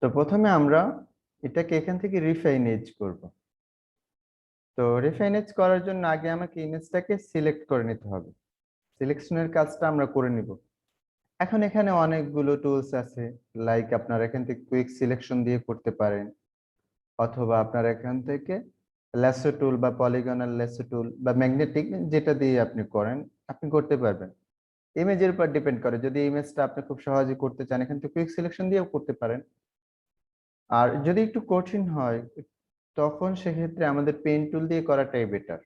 তো প্রথমে আমরা এটাকে এখান থেকে রিফাইন এজ করব। তো রিফাইন এজ করার জন্য আগে আমাকে ইমেজটাকে সিলেক্ট করে নিতে হবে। সিলেকশনের কাজটা আমরা করে নিব। এখন এখানে অনেকগুলো টুলস আছে, লাইক আপনারা এখান থেকে কুইক সিলেকশন দিয়ে করতে পারেন, অথবা আপনারা এখান থেকে ল্যাসো টুল বা পলিগনাল ল্যাসো টুল বা ম্যাগনেটিক, যেটা দিয়ে আপনি করেন আপনি করতে পারবেন। ইমেজের উপর ডিপেন্ড করে, যদি ইমেজটা আপনি খুব সহজে করতে চান এখান থেকে কুইক সিলেকশন দিয়েও করতে পারেন। আর যদি একটু কঠিন হয় তখন সেক্ষেত্রে আমাদের পেন টুল দিয়ে করাটাই বেটার।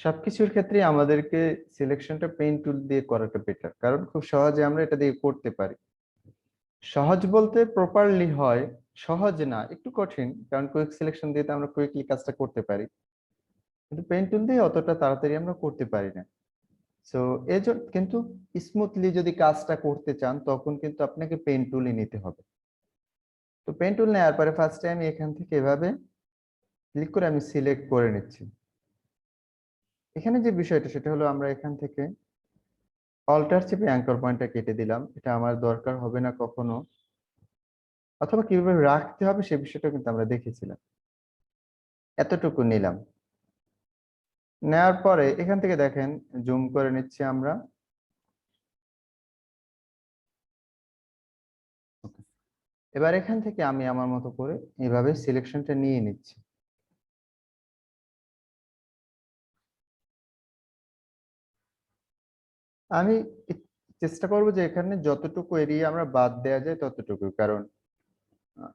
সবকিছুর ক্ষেত্রে আমাদেরকে সিলেকশনটা পেন টুল দিয়ে করাটা বেটার, কারণ খুব সহজে আমরা এটা দিয়ে করতে পারি। সহজ বলতে প্রপারলি হয়, সহজ না, একটু কঠিন, কারণ কুইক সিলেকশন দিয়ে তো আমরা কুইকলি কাজটা করতে পারি, কিন্তু পেন টুল দিয়ে অতটা তাড়াতাড়ি আমরা করতে পারি না। সো এজন্য কিন্তু স্মুথলি যদি কাজটা করতে চান তখন কিন্তু আপনাকে পেন টুলই নিতে হবে। তো পেন টুল নেওয়ার পরে ফার্স্টে আমি এখান থেকে এভাবে ক্লিক করে আমি সিলেক্ট করে নিচ্ছি। এখানে যে বিষয়টা সেটা হলো, আমরা এখান থেকে অল্টার চেপে অ্যাঙ্কর পয়েন্টটা কেটে দিলাম, এটা আমার দরকার হবে না কখনো, অথবা কিভাবে রাখতে হবে সে বিষয়টা কিন্তু আমরা দেখেছিলাম। এতটুকু নিলাম, নেওয়ার পরে এখান থেকে দেখেন জুম করে নিচ্ছি আমরা। এবার এখান থেকে আমি আমার মতো করে এভাবে সিলেকশনটা নিয়ে নিচ্ছি। আমি চেষ্টা করব যে এখানে যতটুকু এরিয়া আমরা বাদ দেওয়া যায় ততটুকু, কারণ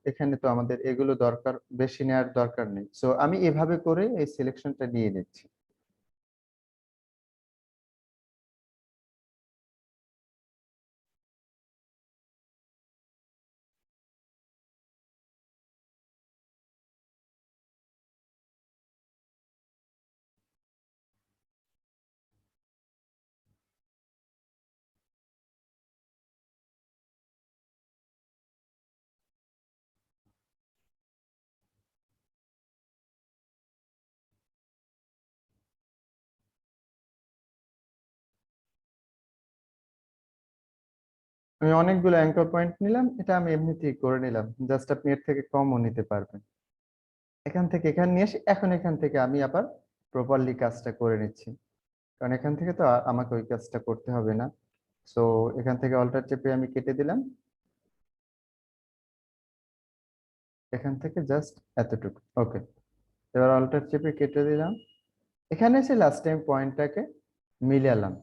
এখানে তো আমাদের এগুলো দরকার, বেশি নেওয়ার দরকার নেই। সো আমি এভাবে করে এই সিলেকশনটা নিয়ে নিচ্ছি। আমি অনেকগুলো অ্যাঙ্কর পয়েন্ট নিলাম, এটা আমি এমনিতেই করে নিলাম, জাস্ট আপনি এর থেকে কমও নিতে পারবেন। এখান থেকে এখানে নিয়ে এসে এখন এখান থেকে আমি আবার প্রপারলি কাজটা করে নিচ্ছি, কারণ এখান থেকে তো আর আমাকে ওই কাজটা করতে হবে না। সো এখান থেকে অল্টার চেপে আমি কেটে দিলাম, এখান থেকে জাস্ট এতটুকু। ওকে, এবার অল্টার চেপে কেটে দিলাম। এখানে এসে লাস্ট টাইম পয়েন্টটাকে মিলালাম।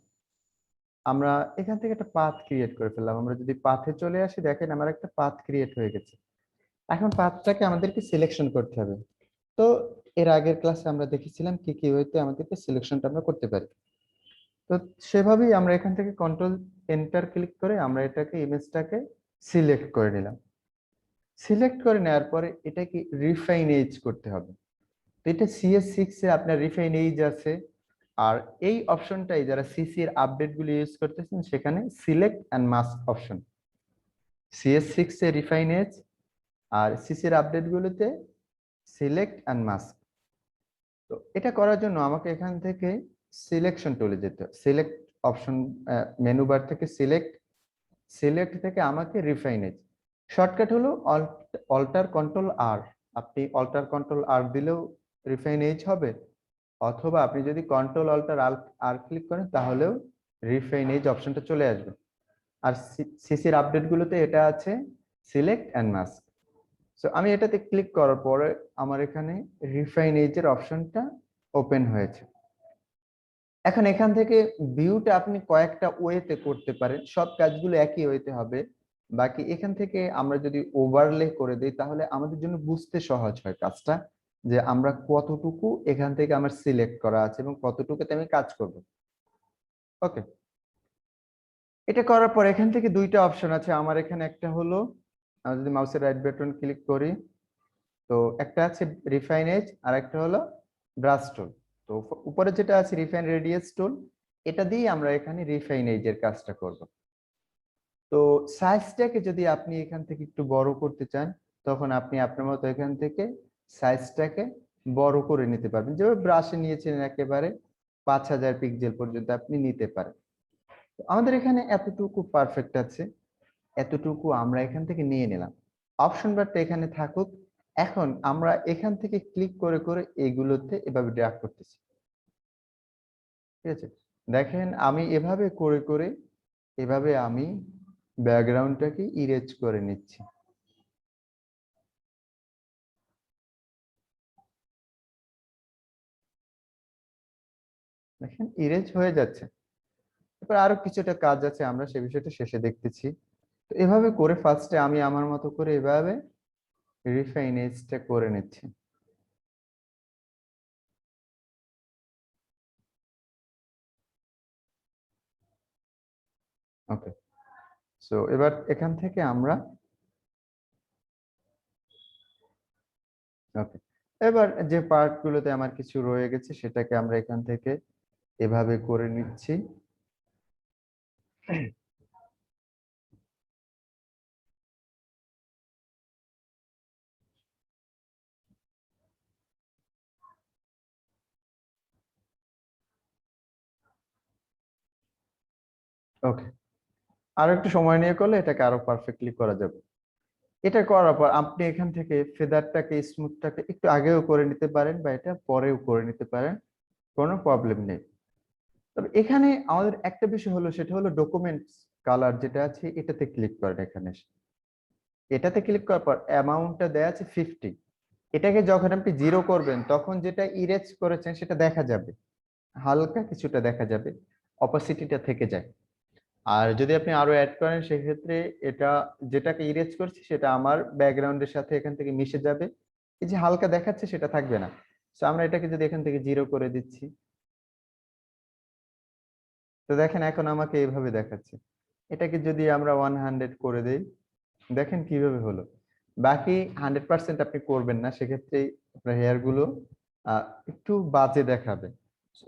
আমরা এখান থেকে একটা পাথ ক্রিয়েট করে ফেললাম। আমরা যদি পাথে চলে আসি, দেখেন আমার একটা পাথ ক্রিয়েট হয়ে গেছে। এখন পাথটাকে আমাদেরকে সিলেকশন করতে হবে। তো এর আগের ক্লাসে আমরা দেখেছিলাম কি কি হইতে আমাদেরকে সিলেকশনটা আমরা করতে পারি। তো সেভাবেই আমরা এখান থেকে কন্ট্রোল এন্টার ক্লিক করে আমরা এটাকে ইমেজটাকে সিলেক্ট করে নিলাম। সিলেক্ট করে নেওয়ার পরে এটাকে রিফাইন এজ করতে হবে। তো এটা CS6 এ আপনার রিফাইন এজ আছে। আর এই অপশনটাই যারা সিসি এর আপডেট গুলো ইউজ করতেছেন সেখানে select and mask option, CS6 এ রিফাইন এজ আর সিসি এর আপডেট গুলোতে সিলেক্ট এন্ড মাস্ক। তো এটা করার জন্য আমাকে এখান থেকে সিলেকশন টুলে যেতে হবে, সিলেক্ট অপশন, মেনু বার থেকে সিলেক্ট, সিলেক্ট থেকে আমাকে রিফাইন এজ। শর্টকাট হলো অল্টার কন্ট্রোল আর। আপনি অল্টার কন্ট্রোল আর দিলেও রিফাইন এজ হবে, অথবা আপনি যদি কন্ট্রোল অল্টার আর ক্লিক করেন তাহলেও রিফাইন এজ অপশনটা চলে আসবে। আর সিসির আপডেট গুলোতে এটা আছে সিলেক্ট এন্ড মাস্ক। সো আমি এটাতে ক্লিক করার পরে আমার এখানে রিফাইন এজ এর অপশনটা ওপেন হয়েছে। এখন এখান থেকে ভিউটা আপনি কয়েকটা ওয়েতে করতে পারেন, সব কাজগুলো একই ওয়েতে হবে। বাকি এখান থেকে আমরা যদি ওভারলে করে দিই তাহলে আমাদের জন্য বুঝতে সহজ হয় কাজটা, যে আমরা কতটুকু এখান থেকে আমার সিলেক্ট করা আছে এবং কতটুকুতে আমি কাজ করব। ওকে, এটা করার পর এখান থেকে দুইটা অপশন আছে আমার এখানে। একটা হলো আমি যদি মাউসের রাইট বাটন ক্লিক করি, তো একটা আছে রিফাইন এজ আর একটা হলো ব্রাশ টুল। তো উপরে যেটা আছে রিফাইন রেডিয়াস টুল, এটা দিয়ে আমরা এখানে রিফাইন এজ এর কাজটা করব। তো সাইজটাকে যদি আপনি এখান থেকে একটু বড় করতে চান তখন আপনি আপনার মতো এখান থেকে সাইজটাকে বড় করে নিতে পারবেন, যেভাবে ব্রাশে নিয়েছিলেন একেবারে 5000 পিক্সেল পর্যন্ত আপনি নিতে পারেন। তো আমাদের এখানে এতটুকু পারফেক্ট আছে, এতটুকু আমরা এখান থেকে নিয়ে নিলাম। অপশন বারটা এখানে থাকুক। এখন আমরা এখান থেকে ক্লিক করে করে এগুলোতে এভাবে ড্র্যাগ করতেছি, ঠিক আছে? দেখেন আমি এভাবে করে করে এভাবে আমি ব্যাকগ্রাউন্ডটাকে ইরেজ করে নিচ্ছি। দেখেন ইরেজ হয়ে যাচ্ছে। এরপর আরো কিছুটা কাজ আছে, আমরা সে বিষয়টা শেষে দেখতেছি। তো এভাবে করে ফার্স্টে আমি আমার মতো করে এভাবে রিফাইন এজটা করে নিচ্ছি। ওকে, সো এবার এখান থেকে আমরা ওকে, এবার যে পার্ট গুলোতে আমার কিছু রয়ে গেছে সেটাকে আমরা এখান থেকে এভাবে করে নিচ্ছি। ওকে, আরো একটু সময় নিয়ে করলে এটাকে আরো পারফেক্টলি করা যাবে। এটা করার পর আপনি এখান থেকে ফেদারটাকে স্মুথটাকে একটু আগেও করে নিতে পারেন বা এটা পরেও করে নিতে পারেন, কোনো প্রবলেম নেই। তবে এখানে আমাদের একটা বিষয় হলো, সেটা হলো ডকুমেন্টস কালার যেটা আছে এটাতে ক্লিক করেন। এখানে এসে এটাতে ক্লিক করার পর অ্যামাউন্টটা দেয়া আছে 50। এটাকে যখন আপনি জিরো করবেন তখন যেটা ইরেজ করেছেন সেটা দেখা যাবে, হালকা কিছুটা দেখা যাবে, অপাসিটিটা থেকে যায়। আর যদি আপনি আরো অ্যাড করেন সেক্ষেত্রে এটা যেটাকে ইরেজ করছি সেটা আমার ব্যাকগ্রাউন্ডের সাথে এখান থেকে মিশে যাবে, এই যে হালকা দেখাচ্ছে সেটা থাকবে না। তো আমরা এটাকে যদি এখান থেকে জিরো করে দিচ্ছি, তো দেখেন এখন আমাকে এইভাবে দেখাচ্ছে। এটাকে যদি আমরা 100 করে দেই, দেখেন কিভাবে হলো। বাকি 100% আপনি করবেন না, সেক্ষেত্রে আপনার হেয়ার গুলো একটু বাজে দেখাবে।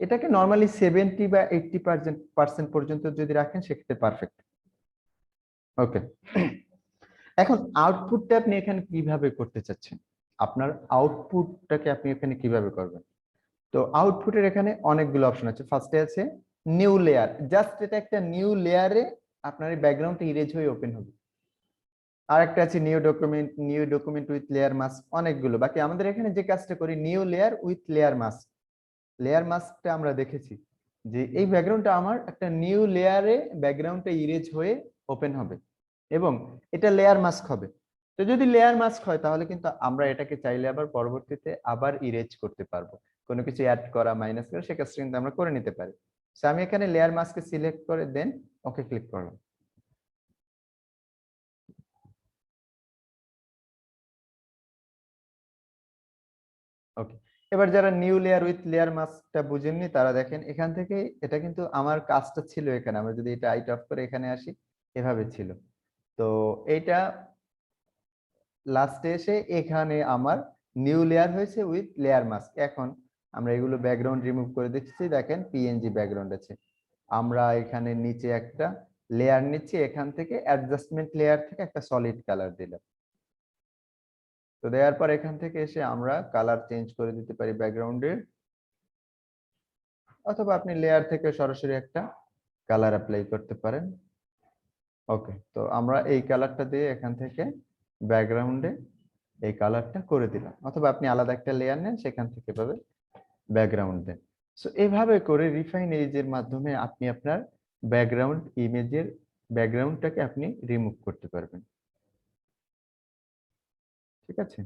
এটাকে নর্মালি 70 বা 80% পর্যন্ত যদি রাখেন সেক্ষেত্রে পারফেক্ট। ওকে, এখন আউটপুটটা আপনি এখানে কিভাবে করতে চাচ্ছেন? আপনার আউটপুটটাকে আপনি এখানে কিভাবে করবেন? তো আউটপুটের এখানে অনেকগুলো অপশন আছে। ফার্স্টে আছে নিউ লেয়ার, জাস্ট এটা একটা নিউ লেয়ারে আপনার এই ব্যাকগ্রাউন্ডটা ইরেজ হয়ে ওপেন হবে। আর একটা আছে new document with layer mask, অনেকগুলো। বাকি আমাদের এখানে যে কাজটা করি new layer with layer mask. Layer মাস্কটা আমরা দেখেছি যে এই ব্যাকগ্রাউন্ডটা আমার একটা নিউ লেয়ারে ব্যাকগ্রাউন্ডটা ইরেজ হয়ে ওপেন হবে এবং এটা লেয়ার মাস্ক হবে। তো যদি লেয়ার মাস্ক হয় তাহলে কিন্তু আমরা এটাকে চাইলে আবার পরবর্তীতে আবার ইরেজ করতে পারবো, কোনো কিছু অ্যাড করা মাইনাস করা সে কাজটা কিন্তু আমরা করে নিতে পারি। তো আমি এখানে লেয়ার মাস্ককে সিলেক্ট করে দেন ওকে ক্লিক করলাম। ওকে, এবার যারা নিউ লেয়ার উইথ লেয়ার মাস্কটা বুঝেননি তারা দেখেন এখান থেকে, এটা কিন্তু আমার কাজটা ছিল এখানে, আমরা যদি এটা আইট অফ করে এখানে আসি এভাবে ছিল। তো এইটা লাস্টে এসে এখানে আমার নিউ লেয়ার হয়েছে উইথ লেয়ার মাস্ক। এখন আমরা এগুলো ব্যাকগ্রাউন্ড রিমুভ করে দিচ্ছি, দেখেন পিএনজি ব্যাকগ্রাউন্ড আছে। আমরা এখানে নিচে একটা লেয়ার নিচ্ছি, এখান থেকে অ্যাডজাস্টমেন্ট লেয়ার থেকে একটা সলিড কালার দিলাম। তো দেওয়ার পর এখান থেকে এসে আমরা কালার চেঞ্জ করে দিতে পারি ব্যাকগ্রাউন্ডের, অথবা আপনি লেয়ার থেকে সরাসরি একটা কালার অ্যাপ্লাই করতে পারেন। ওকে, তো আমরা এই কালারটা দিয়ে এখান থেকে ব্যাকগ্রাউন্ডে এই কালারটা করে দিলাম, অথবা আপনি আলাদা একটা লেয়ার নেন সেখান থেকে ভাবে ব্যাকগ্রাউন্ড দেন। সো এইভাবে করে রিফাইন এজের মাধ্যমে আপনি আপনার ব্যাকগ্রাউন্ড ইমেজের ব্যাকগ্রাউন্ডটাকে আপনি রিমুভ করতে পারবেন। ঠিক আছে,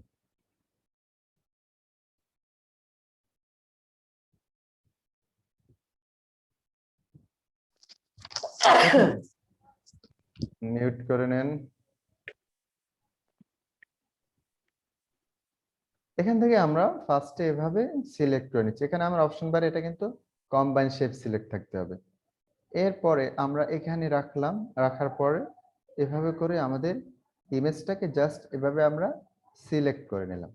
মিউট করে নেন। এখান থেকে আমরা ফার্স্টে এভাবে সিলেক্ট করে নিচ্ছি, এখানে আমার অপশন বারে এটা কিন্তু কম্বাইন শেপ সিলেক্ট থাকতে হবে। এরপরে আমরা এখানে রাখলাম, রাখার পরে এভাবে করে আমাদের ইমেজটাকে জাস্ট এভাবে আমরা সিলেক্ট করে নিলাম।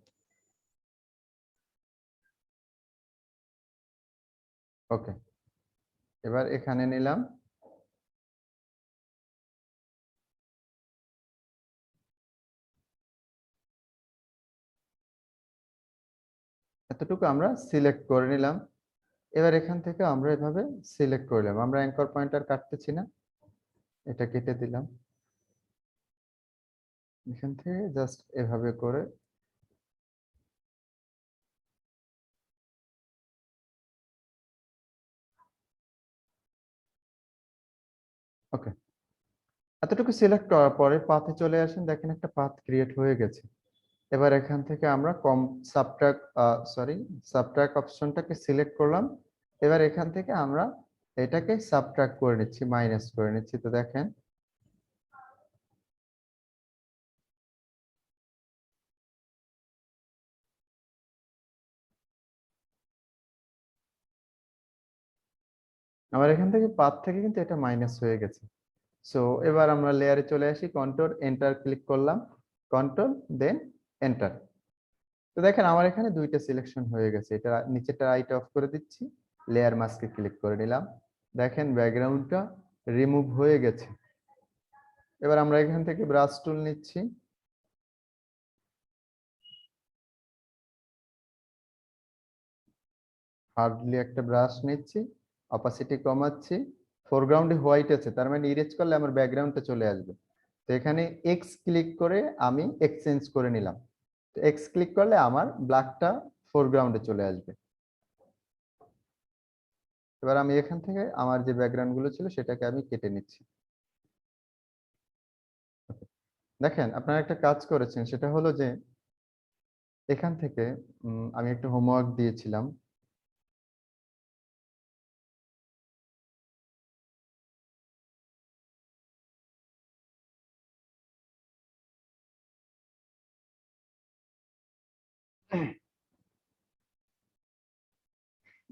ওকে, এবার এখানে নিলাম, এতটুকু আমরা সিলেক্ট করে নিলাম। এবার এখান থেকে আমরা এভাবে সিলেক্ট করলাম, আমরা অ্যাঙ্কর পয়েন্টার কাটতেছি না, এটা কেটে দিলাম। এখান থেকে জাস্ট এভাবে করে ওকে, এতটুকু সিলেক্ট করার পরে পাথে চলে আসেন, দেখেন একটা পাথ ক্রিয়েট হয়ে গেছে। এবার এখান থেকে আমরা সাবট্রাক্ট অপশনটাকে সিলেক্ট করলাম। এবার এখান থেকে আমরা এটাকে সাবট্রাক্ট করে নিচ্ছি, মাইনাস করে নিচ্ছি। তো দেখেন আমার এখান থেকে পাথ থেকে কিন্তু এটা মাইনাস হয়ে গেছে। সো এবার আমরা লেয়ারে চলে আসি, কন্ট্রোল এন্টার ক্লিক করলাম, কন্ট্রোল দেন এন্টার। তো দেখেন আমার এখানে দুইটা সিলেকশন হয়ে গেছে। এটা নিচেটা রাইট অফ করে দিচ্ছি, লেয়ার মাস্কে ক্লিক করে নিলাম, দেখেন ব্যাকগ্রাউন্ডটা রিমুভ হয়ে গেছে। এবার আমরা এখান থেকে ব্রাশ টুল নিচ্ছি, হার্ডলি একটা ব্রাশ নিচ্ছি, অপাসিটি কমাচ্ছি, ফোরগ্রাউন্ডে হোয়াইট আছে, তার মানে ইরেজ করলে আমার ব্যাকগ্রাউন্ডটা চলে আসবে। তো এখানে এক্স ক্লিক করে আমি এক্সচেঞ্জ করে নিলাম। তো এক্স ক্লিক করলে আমার ব্ল্যাকটা ফোরগ্রাউন্ডে চলে আসবে। এবার আমি এখান থেকে আমার যে ব্যাকগ্রাউন্ড গুলো ছিল সেটাকে আমি কেটে নিচ্ছি। দেখেন আপনারা একটা কাজ করেছেন, সেটা হলো যে এখান থেকে আমি একটা হোমওয়ার্ক দিয়েছিলাম।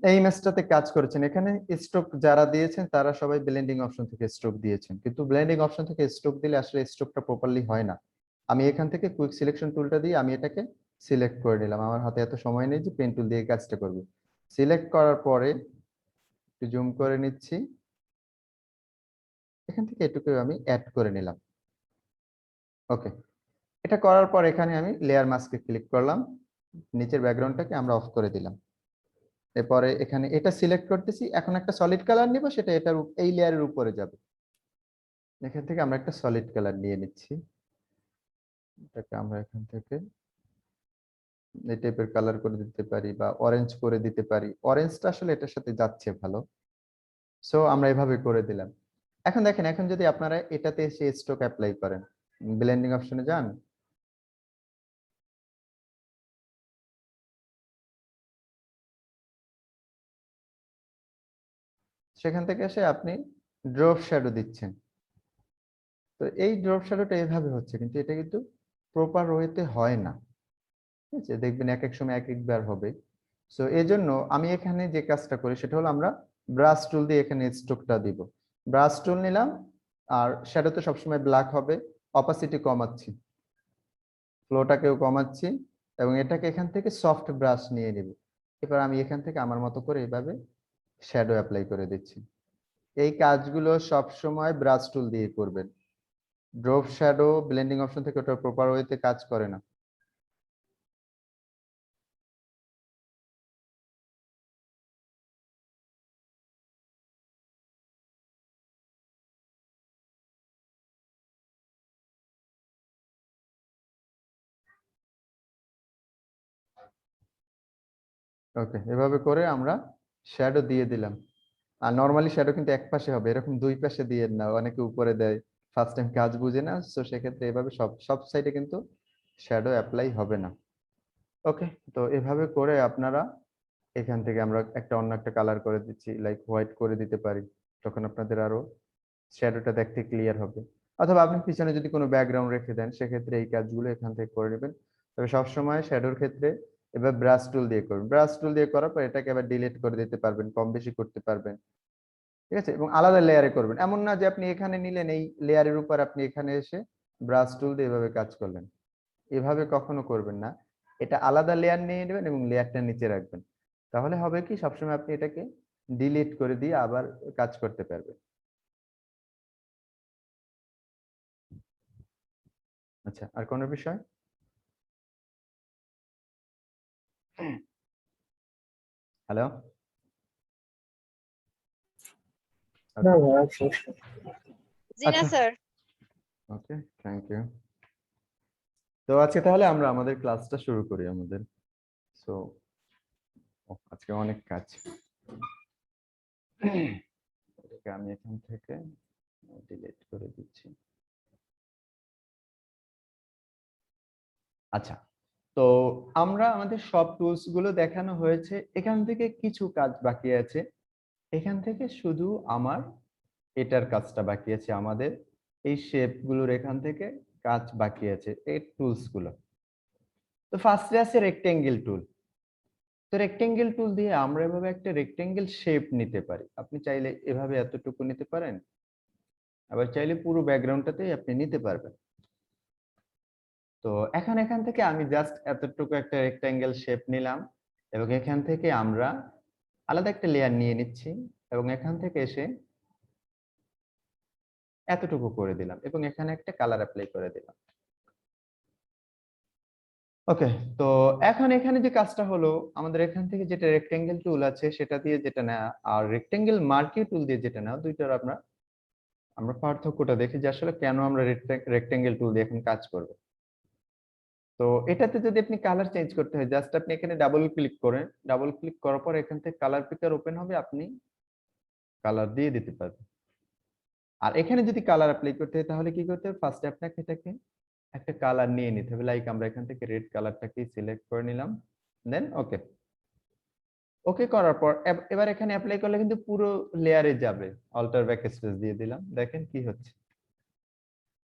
এই ইমেজটাতে কাজ করেছেন, এখানে স্ট্রোক যারা দিয়েছেন তারা সবাই ব্লেন্ডিং অপশন থেকে স্ট্রোক দিয়েছেন, কিন্তু ব্লেন্ডিং অপশন থেকে স্ট্রোক দিলে আসলে স্ট্রোকটা প্রপারলি হয় না। আমি এখান থেকে কুইক সিলেকশন টুলটা দিয়ে আমি এটাকে সিলেক্ট করে নিলাম, আমার হাতে এত সময় নেই যে পেন টুল দিয়ে কাজটা করব। সিলেক্ট করার পরে একটু জুম করে নিচ্ছি, এখান থেকে এটুকু আমি অ্যাড করে নিলাম। ওকে, এটা করার পর এখানে আমি লেয়ার মাস্কে ক্লিক করলাম, নিচের ব্যাকগ্রাউন্ডটাকে আমরা অফ করে দিলাম। এরপরে এখানে এটা সিলেক্ট করতেছি, এখন একটা সলিড কালার নিব, সেটা এই লেয়ারের উপরে যাবে। এখান থেকে আমরা একটা সলিড কালার নিয়ে নিচ্ছি, এটাকে আমরা এখান থেকে এই টাইপের কালার করে দিতে পারি বা অরেঞ্জ করে দিতে পারি, অরেঞ্জটা আসলে এটার সাথে যাচ্ছে ভালো। সো আমরা এভাবে করে দিলাম। এখন দেখেন, এখন যদি আপনারা এটাতে এসে স্ট্রোক অ্যাপ্লাই করেন, ব্লেন্ডিং অপশনে যান, সেখান থেকে এসে আপনি ড্রপ শ্যাডো দিচ্ছেন। তো এই ড্রপ শ্যাডোটা এভাবে হচ্ছে, কিন্তু এটা কিন্তু প্রপার ওয়েতে হয় না, ঠিক আছে? দেখবেন এক এক সময় এক একবার হবে। সো এই জন্য আমি এখানে যে কাজটা করি সেটা হলো আমরা ব্রাশ টুল দিয়ে এখানে স্ট্রোকটা দিব। ব্রাশ টুল নিলাম, আর শ্যাডো তো সবসময় ব্ল্যাক হবে, অপাসিটি কমাচ্ছি, ফ্লোটাকেও কমাচ্ছি, এবং এটাকে এখান থেকে সফট ব্রাশ নিয়ে নিব। এবার আমি এখান থেকে আমার মতো করে এইভাবে শ্যাডো অ্যাপ্লাই করে দিচ্ছি। এই কাজগুলো সব সময় ব্রাশ টুল দিয়ে করবেন। ড্রপ শ্যাডো ব্লেন্ডিং অপশন থেকে ওটা প্রপার ওয়েতে কাজ করে না। ওকে, এভাবে করে আমরা শ্যাডো দিয়ে দিলাম। আর নরমালি শ্যাডো কিন্তু এক পাশে হবে, এরকম দুই পাশে দিয়ে না, অনেকে উপরে দেয়, ফার্স্ট টাইম কাজ বুঝে না। তো সেক্ষেত্রে এভাবে সব সব সাইডে কিন্তু শ্যাডো অ্যাপ্লাই হবে না। ওকে, তো এভাবে করে আপনারা এখান থেকে আমরা একটা অন্য একটা কালার করে দিচ্ছি, লাইক হোয়াইট করে দিতে পারি, তখন আপনাদের আরো শ্যাডোটা দেখতে ক্লিয়ার হবে। অথবা আপনি পিছনে যদি কোনো ব্যাকগ্রাউন্ড রেখে দেন, সেক্ষেত্রে এই কাজগুলো এখান থেকে করে নেবেন। তবে সবসময় শ্যাডোর ক্ষেত্রে এবার ব্রাশ টুল দিয়ে করবেন। ব্রাশ টুল দিয়ে করার পর এটাকে আবার ডিলিট করে দিতে পারবেন, কম বেশি করতে পারবেন, ঠিক আছে? এবং আলাদা লেয়ারে করবেন, এমন না যে আপনি এখানে নিলেন, এই লেয়ারের উপর আপনি এখানে এসে ব্রাশ টুল দিয়ে এভাবে কাজ করলেন, এভাবে কখনো করবেন না। এটা আলাদা লেয়ার নিয়ে নেবেন এবং লেয়ারটা নিচে রাখবেন, তাহলে হবে কি সবসময় আপনি এটাকে ডিলিট করে দিয়ে আবার কাজ করতে পারবেন। আচ্ছা, আর কোনো বিষয়? হ্যালো? না ওকে, ভাই শেষ। জি না আচ্ছা, স্যার। Okay, thank you. তো আজকে তাহলে আমরা আমাদের ক্লাসটা শুরু করি আমাদের। সো আজকে অনেক কাজ। এটাকে আমি এখান থেকে ডিলিট করে দিচ্ছি। আচ্ছা, তো আমরা আমাদের সব টুলস গুলো দেখানো হয়েছে, এখান থেকে কিছু কাজ বাকি আছে। এখান থেকে শুধু আমার এটার কাজটা বাকি আছে, আমাদের এই শেপ গুলোর এখান থেকে কাজ বাকি আছে, এই টুলস গুলো। তো ফার্স্টে আছে রেক্টেঙ্গেল টুল। তো রেক্টেঙ্গেল টুল দিয়ে আমরা এভাবে একটা রেক্টেঙ্গেল শেপ নিতে পারি। আপনি চাইলে এভাবে এতটুকু নিতে পারেন, আবার চাইলে পুরো ব্যাকগ্রাউন্ডটাতেই আপনি নিতে পারবেন। তো এখান থেকে আমি জাস্ট এতটুকু একটা রেক্টেঙ্গেল শেপ নিলাম, এবং এখান থেকে আমরা আলাদা একটা লেয়ার নিয়ে নিচ্ছি, এবং এখান থেকে এসে এতটুকু করে দিলাম, এবং এখানে একটা কালার অ্যাপ্লাই করে দিলাম। ওকে, তো এখন এখানে যে কাজটা হলো, আমাদের এখান থেকে যেটা রেক্টেঙ্গেল টুল আছে সেটা দিয়ে যেটা নেওয়া, আর রেক্টেঙ্গেল মার্কিং টুল দিয়ে যেটা নেওয়া, দুইটার আমরা পার্থক্যটা দেখি যে আসলে কেন আমরা রেক্টেঙ্গেল টুল দিয়ে এখন কাজ করব। তো এটাতে যদি আপনি কালার চেঞ্জ করতে হয়, জাস্ট আপনি এখানে ডাবল ক্লিক করেন, ডাবল ক্লিক করার পর এখান থেকে কালার পিকার ওপেন হবে, আপনি কালার দিয়ে দিতে পারবেন। আর এখানে যদি কালার অ্যাপ্লাই করতে হয় তাহলে কি করতে হবে, ফার্স্টে আপনাকে এটাকে একটা কালার নিয়ে নিতে হবে। লাইক আমরা এখান থেকে রেড কালারটাকে সিলেক্ট করে নিলাম, দেন ওকে। ওকে করার পর এবার এখানে অ্যাপ্লাই করলে কিন্তু পুরো লেয়ারে যাবে। অল্টার ব্যাক স্পেস দিয়ে দিলাম, দেখেন কি হচ্ছে।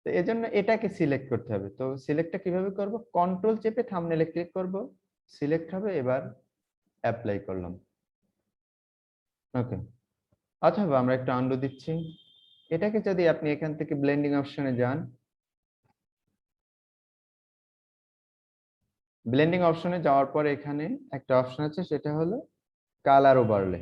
তো এজন্য এটাকে সিলেক্ট করতে হবে। তো সিলেক্টটা কিভাবে করব, কন্ট্রোল চেপে থাম্বনেলে ক্লিক করব, সিলেক্ট হবে, এবার অ্যাপ্লাই করলাম। ওকে, অথবা আমরা একটু আন্ডু দিচ্ছি। এটাকে যদি আপনি এখান থেকে ব্লেন্ডিং অপশনে যান, ব্লেন্ডিং অপশনে যাওয়ার পর এখানে একটা অপশন আছে, সেটা হলো কালার ওভারলে।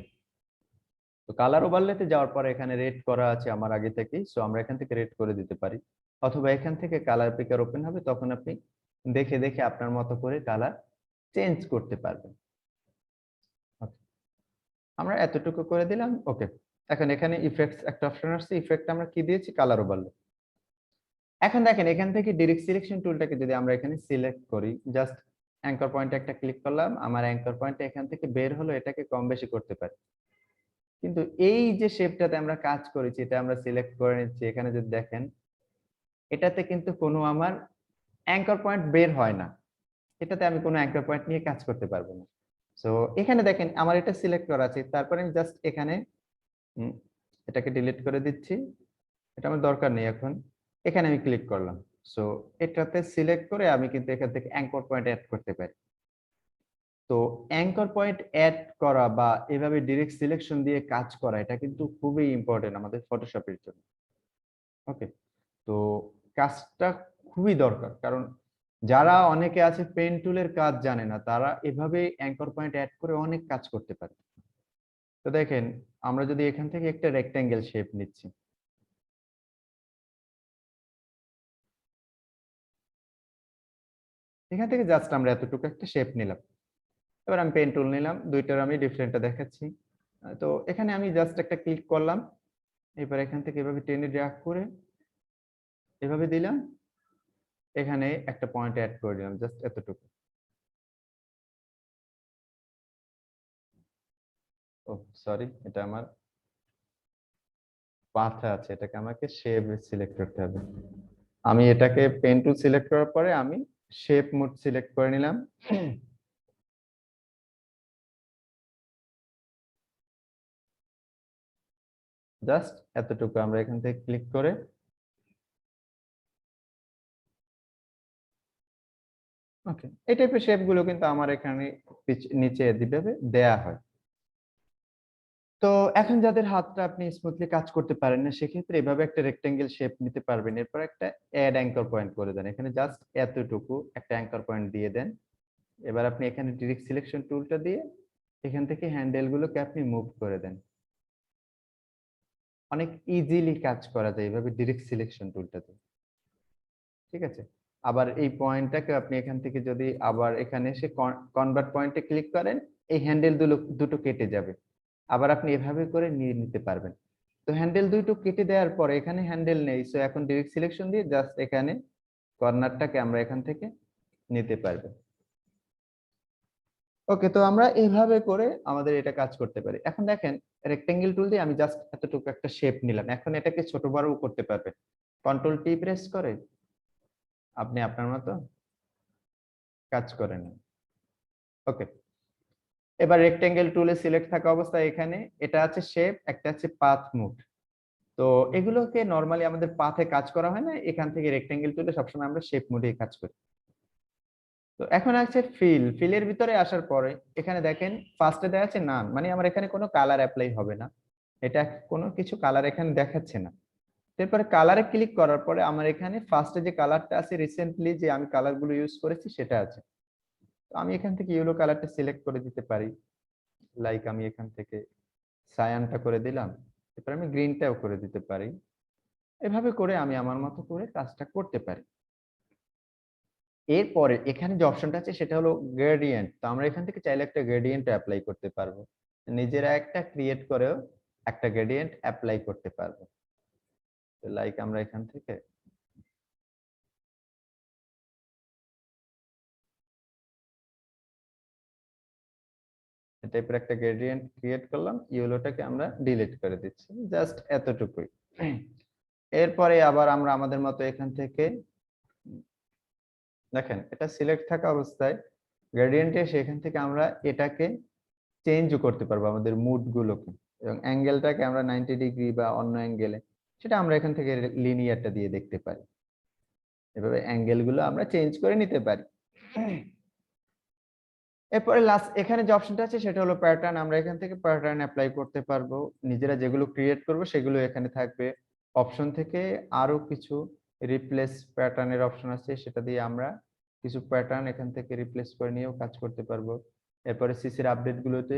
তো কালার ওভারলেতে যাওয়ার পর এখানে রেড করা আছে আমার আগে থেকেই, সো আমরা এখান থেকে রেড করে দিতে পারি। অথবা এখান থেকে কালার পিকার ওপেন হবে, তখন আপনি দেখে দেখে আপনার মতো করে কালার চেঞ্জ করতে পারবেন। Okay, আমরা এতটুকু করে দিলাম। ওকে, এখন এখানে ইফেক্টস একটা অপশন আসছে, ইফেক্ট আমরা কি দিয়েছি, কালার ওভারলে। এখন দেখেন এখান থেকে ডিরেক্ট সিলেকশন টুলটাকে যদি আমরা এখানে সিলেক্ট করি, জাস্ট অ্যাঙ্কর পয়েন্টে একটা ক্লিক করলাম, আমার অ্যাঙ্কর পয়েন্টে এখান থেকে বের হলো, এটাকে কম বেশি করতে পারি। কিন্তু এই যে শেপটাতে আমরা কাজ করেছি, এটা আমরা সিলেক্ট করে নিচ্ছি, এখানে যদি দেখেন এটাতে কিন্তু কোনো আমার অ্যাঙ্কর পয়েন্ট বের হয় না, এটাতে আমি কোনো অ্যাঙ্কর পয়েন্ট নিয়ে কাজ করতে পারবো না। সো এখানে দেখেন আমার এটা সিলেক্ট করা আছে, তারপরে আমি জাস্ট এখানে এটাকে ডিলিট করে দিচ্ছি, এটা আমার দরকার নেই এখন। এখানে আমি ক্লিক করলাম, সো এটাতে সিলেক্ট করে আমি কিন্তু এখান থেকে অ্যাঙ্কর পয়েন্ট অ্যাড করতে পারি। তো অ্যাঙ্কর পয়েন্ট অ্যাড করা বা এভাবে ডিরেক্ট সিলেকশন দিয়ে কাজ করা, এটা কিন্তু খুবই ইম্পর্টেন্ট আমাদের ফটোশপের জন্য। ওকে, তো কাজটা খুবই দরকার, কারণ যারা অনেকে আছে পেন টুলের কাজ জানে না, তারা এভাবে অ্যাঙ্কর পয়েন্ট অ্যাড করে অনেক কাজ করতে পারে। তো দেখেন আমরা যদি এখান থেকে একটা রেক্ট্যাঙ্গেল শেপ নিচ্ছি, এখান থেকে জাস্ট আমরা এতটুকু একটা শেপ নিলাম। এবার আমি পেন টুল নিলাম, দুইটার আমি ডিফারেন্টটা দেখাচ্ছি। তো এখানে আমি জাস্ট একটা ক্লিক করলাম, এবার এখান থেকে এভাবে টেনে ড্র্যাগ করে এভাবে দিলাম, এখানে একটা পয়েন্ট অ্যাড করে দিলাম, জাস্ট এতটুকু। ও সরি, এটা আমার পাথে আছে, এটাকে আমাকে শেপ সিলেক্ট করতে হবে। আমি এটাকে পেন টুল সিলেক্ট করার পরে আমি শেপ মোড সিলেক্ট করে নিলাম। জাস্ট এতটুকু আমরা এখান থেকে ক্লিক করে ওকে, এই টাইপের শেপ গুলো কিন্তু আমার এখানে নিচে দিবে দেয়া হয়। তো এখন যাদের হাতটা আপনি স্মুথলি কাজ করতে পারেন না, সেক্ষেত্রে এভাবে একটা রেক্টেঙ্গেল শেপ নিতে পারবেন। এরপর একটা অ্যাড অ্যাঙ্কর পয়েন্ট করে দেন, এখানে জাস্ট এতটুকু একটা অ্যাঙ্কর পয়েন্ট দিয়ে দেন। এবার আপনি এখানে ডিরেক্ট সিলেকশন টুলটা দিয়ে এখান থেকে হ্যান্ডেল গুলোকে আপনি মুভ করে দেন। অনেক ইজিলি কাজ করা যায় এভাবে ডিরেক্ট সিলেকশন টুলটাতে, ঠিক আছে। আবার এই পয়েন্টটাকে আপনি এখান থেকে যদি আবার এখানে এসে কনভার্ট পয়েন্টে ক্লিক করেন, এই হ্যান্ডেল দুটো কেটে যাবে। আবার আপনি এভাবে করে নিয়ে নিতে পারবেন। তো হ্যান্ডেল দুটো কেটে দেওয়ার পরে এখানে হ্যান্ডেল নেই, সো এখন ডিরেক্ট সিলেকশন দিয়ে জাস্ট এখানে কর্নারটাকে আমরা এখান থেকে নিতে পারবে। ওকে, তো আমরা এইভাবে করে আমাদের এটা কাজ করতে পারি। এখন দেখেন রেক্টেঙ্গেল টুল দিয়ে আমি জাস্ট এতটুকু একটা শেপ নিলাম, এখন এটাকে ছোট বড়ও করতে পারবে। কন্ট্রোল টি প্রেস করে আপনি আপনার মতো কাজ করে নেন। ওকে, এবার রেক্টেঙ্গেল টুলে সিলেক্ট থাকা অবস্থায় এখানে এটা আছে শেপ, একটা আছে পাথ মুভ। তো এগুলোকে নরমালি আমাদের পাথে কাজ করা হয় না, এখান থেকে রেক্টেঙ্গেল টুলে সবসময় আমরা শেপ মোডেই কাজ করি। তো এখন আছে ফিলের ভিতরে আসার পরে এখানে দেখেন ফার্স্টে দেওয়া আছে নান, মানে আমার এখানে কোনো কালার অ্যাপ্লাই হবে না, এটা কোনো কিছু কালার এখানে দেখাচ্ছে না। তারপরে কালারে ক্লিক করার পরে আমার এখানে ফার্স্টে যে কালারটা আছে রিসেন্টলি যে আমি কালারগুলো ইউজ করেছি সেটা আছে। তো আমি এখান থেকে ইয়েলো কালারটা সিলেক্ট করে দিতে পারি, লাইক আমি এখান থেকে সায়ানটা করে দিলাম, এরপর আমি গ্রিনটাও করে দিতে পারি। এভাবে করে আমি আমার মতো করে কাজটা করতে পারি। এরপরে এখানে যে অপশনটা আছে সেটা হলো গ্রেডিয়েন্ট। তো আমরা এখান থেকে চাইলে একটা গ্রেডিয়েন্ট অ্যাপ্লাই করতে পারবো, নিজেরা একটা ক্রিয়েট করেও একটা গ্রেডিয়েন্ট অ্যাপ্লাই করতে পারবো। তো লাইক আমরা এখান থেকে টাইপের একটা গ্রেডিয়েন্ট ক্রিয়েট করলাম, ইয়েলোটাকে আমরা ডিলিট করে দিচ্ছি, জাস্ট এতটুকুই। এরপরে আবার আমরা আমাদের মতো এখান থেকে দেখেন এটা সিলেক্ট থাকা অবস্থায় গ্রেডিয়েন্টে এসে এখান থেকে আমরা এটাকে চেঞ্জও করতে পারবো আমাদের মুড গুলোকে, এবং অ্যাঙ্গেলটাকে আমরা 90 ডিগ্রি বা অন্য অ্যাঙ্গেলে সেটা আমরা এখান থেকে লিনিয়ারটা দিয়ে দেখতে পারি। এভাবে অ্যাঙ্গেল গুলো আমরা চেঞ্জ করে নিতে পারি। এরপরে লাস্ট এখানে যে অপশনটা আছে সেটা হলো প্যাটার্ন, আমরা এখান থেকে প্যাটার্ন অ্যাপ্লাই করতে পারবো, নিজেরা যেগুলো ক্রিয়েট করব সেগুলো এখানে থাকবে। অপশন থেকে আরো কিছু রিপ্লেস প্যাটার্নের অপশন আছে, সেটা দিয়ে আমরা কিছু প্যাটার্ন এখান থেকে রিপ্লেস করে নিয়েও কাজ করতে পারবো। এরপরে সিসির আপডেট গুলোতে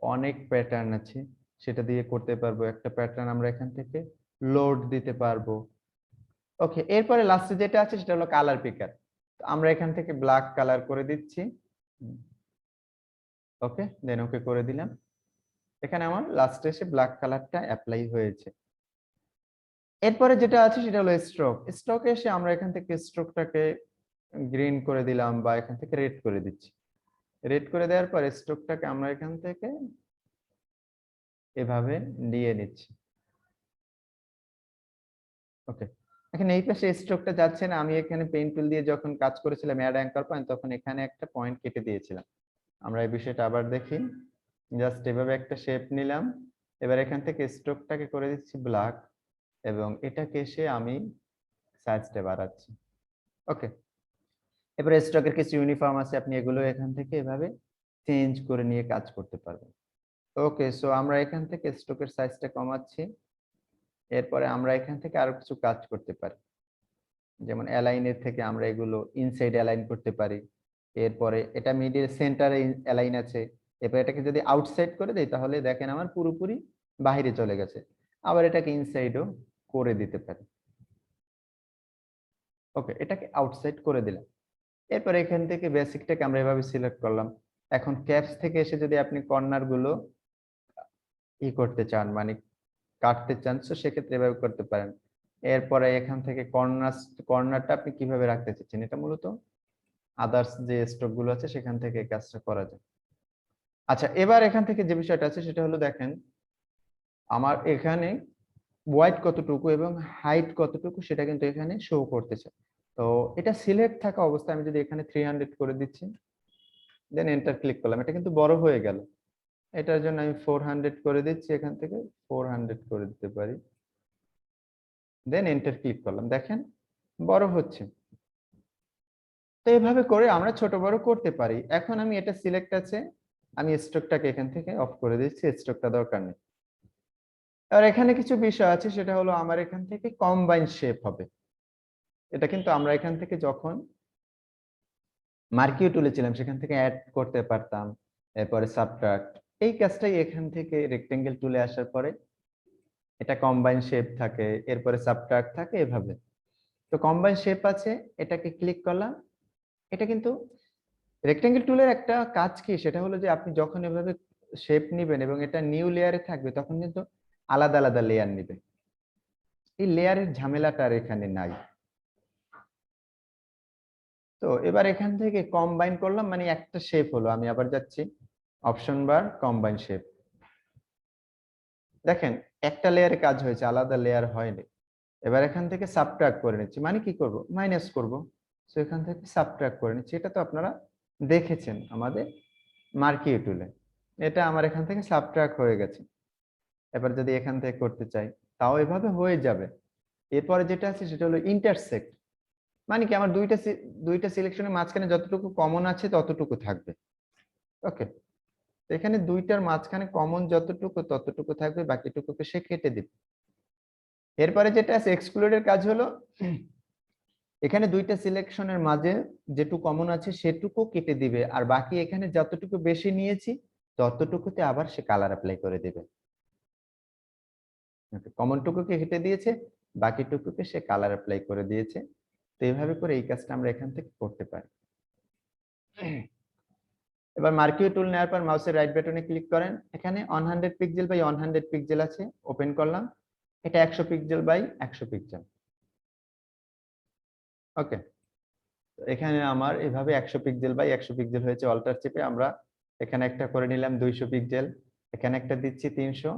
অনেক প্যাটার্ন আছে, সেটা দিয়ে করতে পারবো। একটা প্যাটার্ন আমরা এখান থেকে লোড দিতে পারবো। ওকে, এরপরে লাস্টে যেটা আছে সেটা হলো কালার পিকার। আমরা এখান থেকে ব্ল্যাক কালার করে দিচ্ছি। ওকে, দেন ওকে করে দিলাম। এখানে আমার লাস্টে এসে ব্ল্যাক কালারটা অ্যাপ্লাই হয়েছে। এরপরে যেটা আছে সেটা হলো স্ট্রোকে এসে আমরা এখান থেকে স্ট্রোকটাকে গ্রিন করে দিলাম বা এখান থেকে রেড করে দিচ্ছি। রেড করে দেওয়ার পর স্ট্রোকটাকে আমরা এখান থেকে এভাবে নিয়ে নিচ্ছি। ওকে, এখন এই পাশে স্ট্রোকটা যাচ্ছে না, আমি এখানে পেইন্ট টুল দিয়ে যখন কাজ করেছিলাম অ্যাড অ্যাঙ্কার পয়েন্ট, তখন এখানে একটা পয়েন্ট কেটে দিয়েছিলাম। আমরা এই বিষয়টা আবার দেখি, জাস্ট এভাবে একটা শেপ নিলাম, এবার এখান থেকে স্ট্রোকটাকে করে দিচ্ছি ব্ল্যাক, এবং এটাকে এসে আমি সাইজটা বাড়াচ্ছি। ওকে, এবারে স্ট্রোকের কিছু ইউনিফর্ম আছে, আপনি এগুলো এখান থেকে এভাবে চেঞ্জ করে নিয়ে কাজ করতে পারবেন। ওকে, সো আমরা এখান থেকে স্ট্রোকের সাইজটা কমাচ্ছি। এরপরে আমরা এখান থেকে আরো কিছু কাজ করতে পারি, যেমন অ্যালাইনের থেকে আমরা এগুলো ইনসাইড অ্যালাইন করতে পারি। এরপরে এটা মিডিল সেন্টারে অ্যালাইন আছে, এরপর এটাকে যদি আউটসাইড করে দেই তাহলে দেখেন আমার পুরোপুরি বাইরে চলে গেছে। আবার এটাকে ইনসাইডও করে দিতে পারি। ওকে, এটাকে আউটসাইড করে দিলাম। এরপর এখান থেকে বেসিকটাকে আমরা এভাবে সিলেক্ট করলাম। এখন ক্যাপস থেকে এসে যদি আপনি কর্নার গুলো করতে চান, মানে কাটতে চান, তো সেক্ষেত্রে এভাবে করতে পারেন। এরপরে এখান থেকে কর্নারটা আপনি কিভাবে রাখতে চাচ্ছেন, এটা মূলত আদার্স যে স্ট্রোক গুলো আছে সেখান থেকে কাজটা করা যায়। আচ্ছা, এবার এখান থেকে যে বিষয়টা আছে সেটা হলো দেখেন আমার এখানে ওয়াইড কতটুকু এবং হাইট কতটুকু সেটা কিন্তু এখানে শো করতেছে। তো এটা সিলেক্ট থাকা অবস্থায় আমি যদি এখানে 300 করে দিচ্ছি, দেন এন্টার ক্লিক করলাম, এটা কিন্তু বড় হয়ে গেল। এটার জন্য আমি 400 করে দিচ্ছি, এখান থেকে 400 করে দিতে পারি, দেন এন্টার ক্লিক করলাম, দেখেন বড় হচ্ছে। তো এইভাবে করে আমরা ছোট বড় করতে পারি। এখন আমি এটা সিলেক্ট আছে, আমি স্ট্রোকটাকে এখান থেকে অফ করে দিচ্ছি, স্ট্রোকটা দরকার নেই। আর এখানে কিছু বিষয় আছে, সেটা হলো আমার এখান থেকে কম্বাইন শেপ হবে। এটা কিন্তু আমরা এখান থেকে যখন মার্কিও টুলে ছিলাম সেখান থেকে অ্যাড করতে পারতাম, এরপরে সাবট্রাক্ট। এই কাজটাই এখান থেকে রেক্টেঙ্গেল টুলে আসার পরে এটা কম্বাইন শেপ থাকে, এরপরে সাবট্রাক্ট থাকে এভাবে। তো কম্বাইন শেপ আছে, এটাকে ক্লিক করলাম। এটা কিন্তু রেক্টেঙ্গেল টুলের একটা কাজ কি, সেটা হলো যে আপনি যখন এভাবে শেপ নিবেন এবং এটা নিউ লেয়ারে থাকবে তখন কিন্তু আলাদা আলাদা লেয়ার নিবে, এই লেয়ারের ঝামেলাটা আর এখানে নাই। তো এবার এখান থেকে কম্বাইন করলাম, মানে একটা শেপ হলো। আমি আবার যাচ্ছি অপশন বার, কম্বাইন শেপ। দেখেন একটা লেয়ারে কাজ হয়েছে, আলাদা লেয়ার হয়নি। এবার এখান থেকে সাবট্রাক্ট করে নিচ্ছি, মানে কি করব, মাইনাস করব। সো এখান থেকে সাবট্রাক্ট করে নিচ্ছি। এটা তো আপনারা দেখেছেন আমাদের মার্কিও টুলে। এটা আমার এখান থেকে সাবট্রাক্ট হয়ে গেছে। এবার যদি এখান থেকে করতে চাই তাও এভাবে হয়ে যাবে। এরপরে যেটা আছে সেটা হলো ইন্টারসেক্ট, মানে কি আমার দুইটা সিলেকশনের মাঝখানে যতটুকু কমন আছে ততটুকু থাকবে। ওকে, এখানে দুইটার মাঝখানে কমন যতটুকু ততটুকু থাকবে, বাকিটুকুকে সে কেটে দিবে। এরপরে যেটা আছে এক্সক্লুডের কাজ হলো এখানে দুইটা সিলেকশনের মাঝে যেটুকু কমন আছে সেটুকু কেটে দিবে, আর বাকি এখানে যতটুকু বেশি নিয়েছি ততটুকুতে আবার সে কালার অ্যাপ্লাই করে দিবে। কমনটুকুকে কেটে দিয়েছে, বাকিটুকুকে সে কালার অ্যাপ্লাই করে দিয়েছে। তো এইভাবে করে এই কাজটা আমরা এখান থেকে করতে পারি। এবার মার্কিও টুল নেওয়ার পর মাউসের রাইট বাটনে ক্লিক করেন। এখানে 100 পিক্সেল বাই 100 পিক্সেল আছে, ওপেন করলাম। এটা 100 পিক্সেল বাই 100 পিক্সেল। ওকে, এখানে আমার এভাবে 100 পিক্সেল বাই 100 পিক্সেল হয়েছে। অল্টার চেপে আমরা এখানে একটা করে নিলাম 200 পিক্সেল, এখানে একটা দিচ্ছি 300,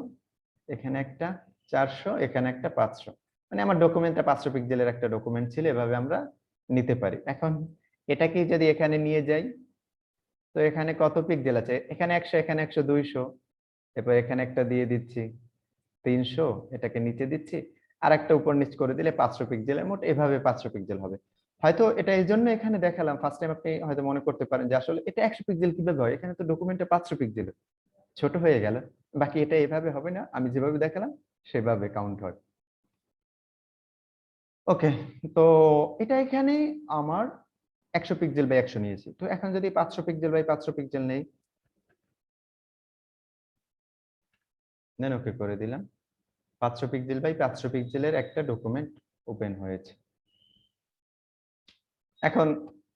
এখানে একটা 400, এখানে একটা 500। মানে আমার ডকুমেন্টটা 500 পিক্সেলের একটা ডকুমেন্ট ছিল, এভাবে আমরা নিতে পারি। এখন এটাকে যদি এখানে নিয়ে যাই, তো এখানে কত পিক্সেল আছে, এখানে 100, এখানে 100, 200। এরপর এখানে একটা দিয়ে দিচ্ছি 300, এটাকে নিচে দিচ্ছি, আর একটা উপর নিচ করে দিলে 500 পিক্সেলের। মোট এভাবে 500 পিক্সেল হবে। হয়তো এটা এই জন্য এখানে দেখালাম, ফার্স্ট টাইম আপনি হয়তো মনে করতে পারেন যে আসলে এটা 100 পিক্সেল কিভাবে হয়, এখানে তো ডকুমেন্টে 500 পিক্সেল, ছোট হয়ে গেল। বাকি এটা এভাবে হবে না, আমি যেভাবে দেখালাম সেভাবে কাউন্ট হয়। ওকে, তো এটা এখানে আমার 100 পিক্সেল বাই 100 নিয়েছি। তো এখন যদি 500 পিক্সেল বাই 500 পিক্সেল নেই, দেন ওকে করে দিলাম। 500 পিক্সেল বাই 500 পিক্সেলের একটা ডকুমেন্ট ওপেন হয়েছে। এখন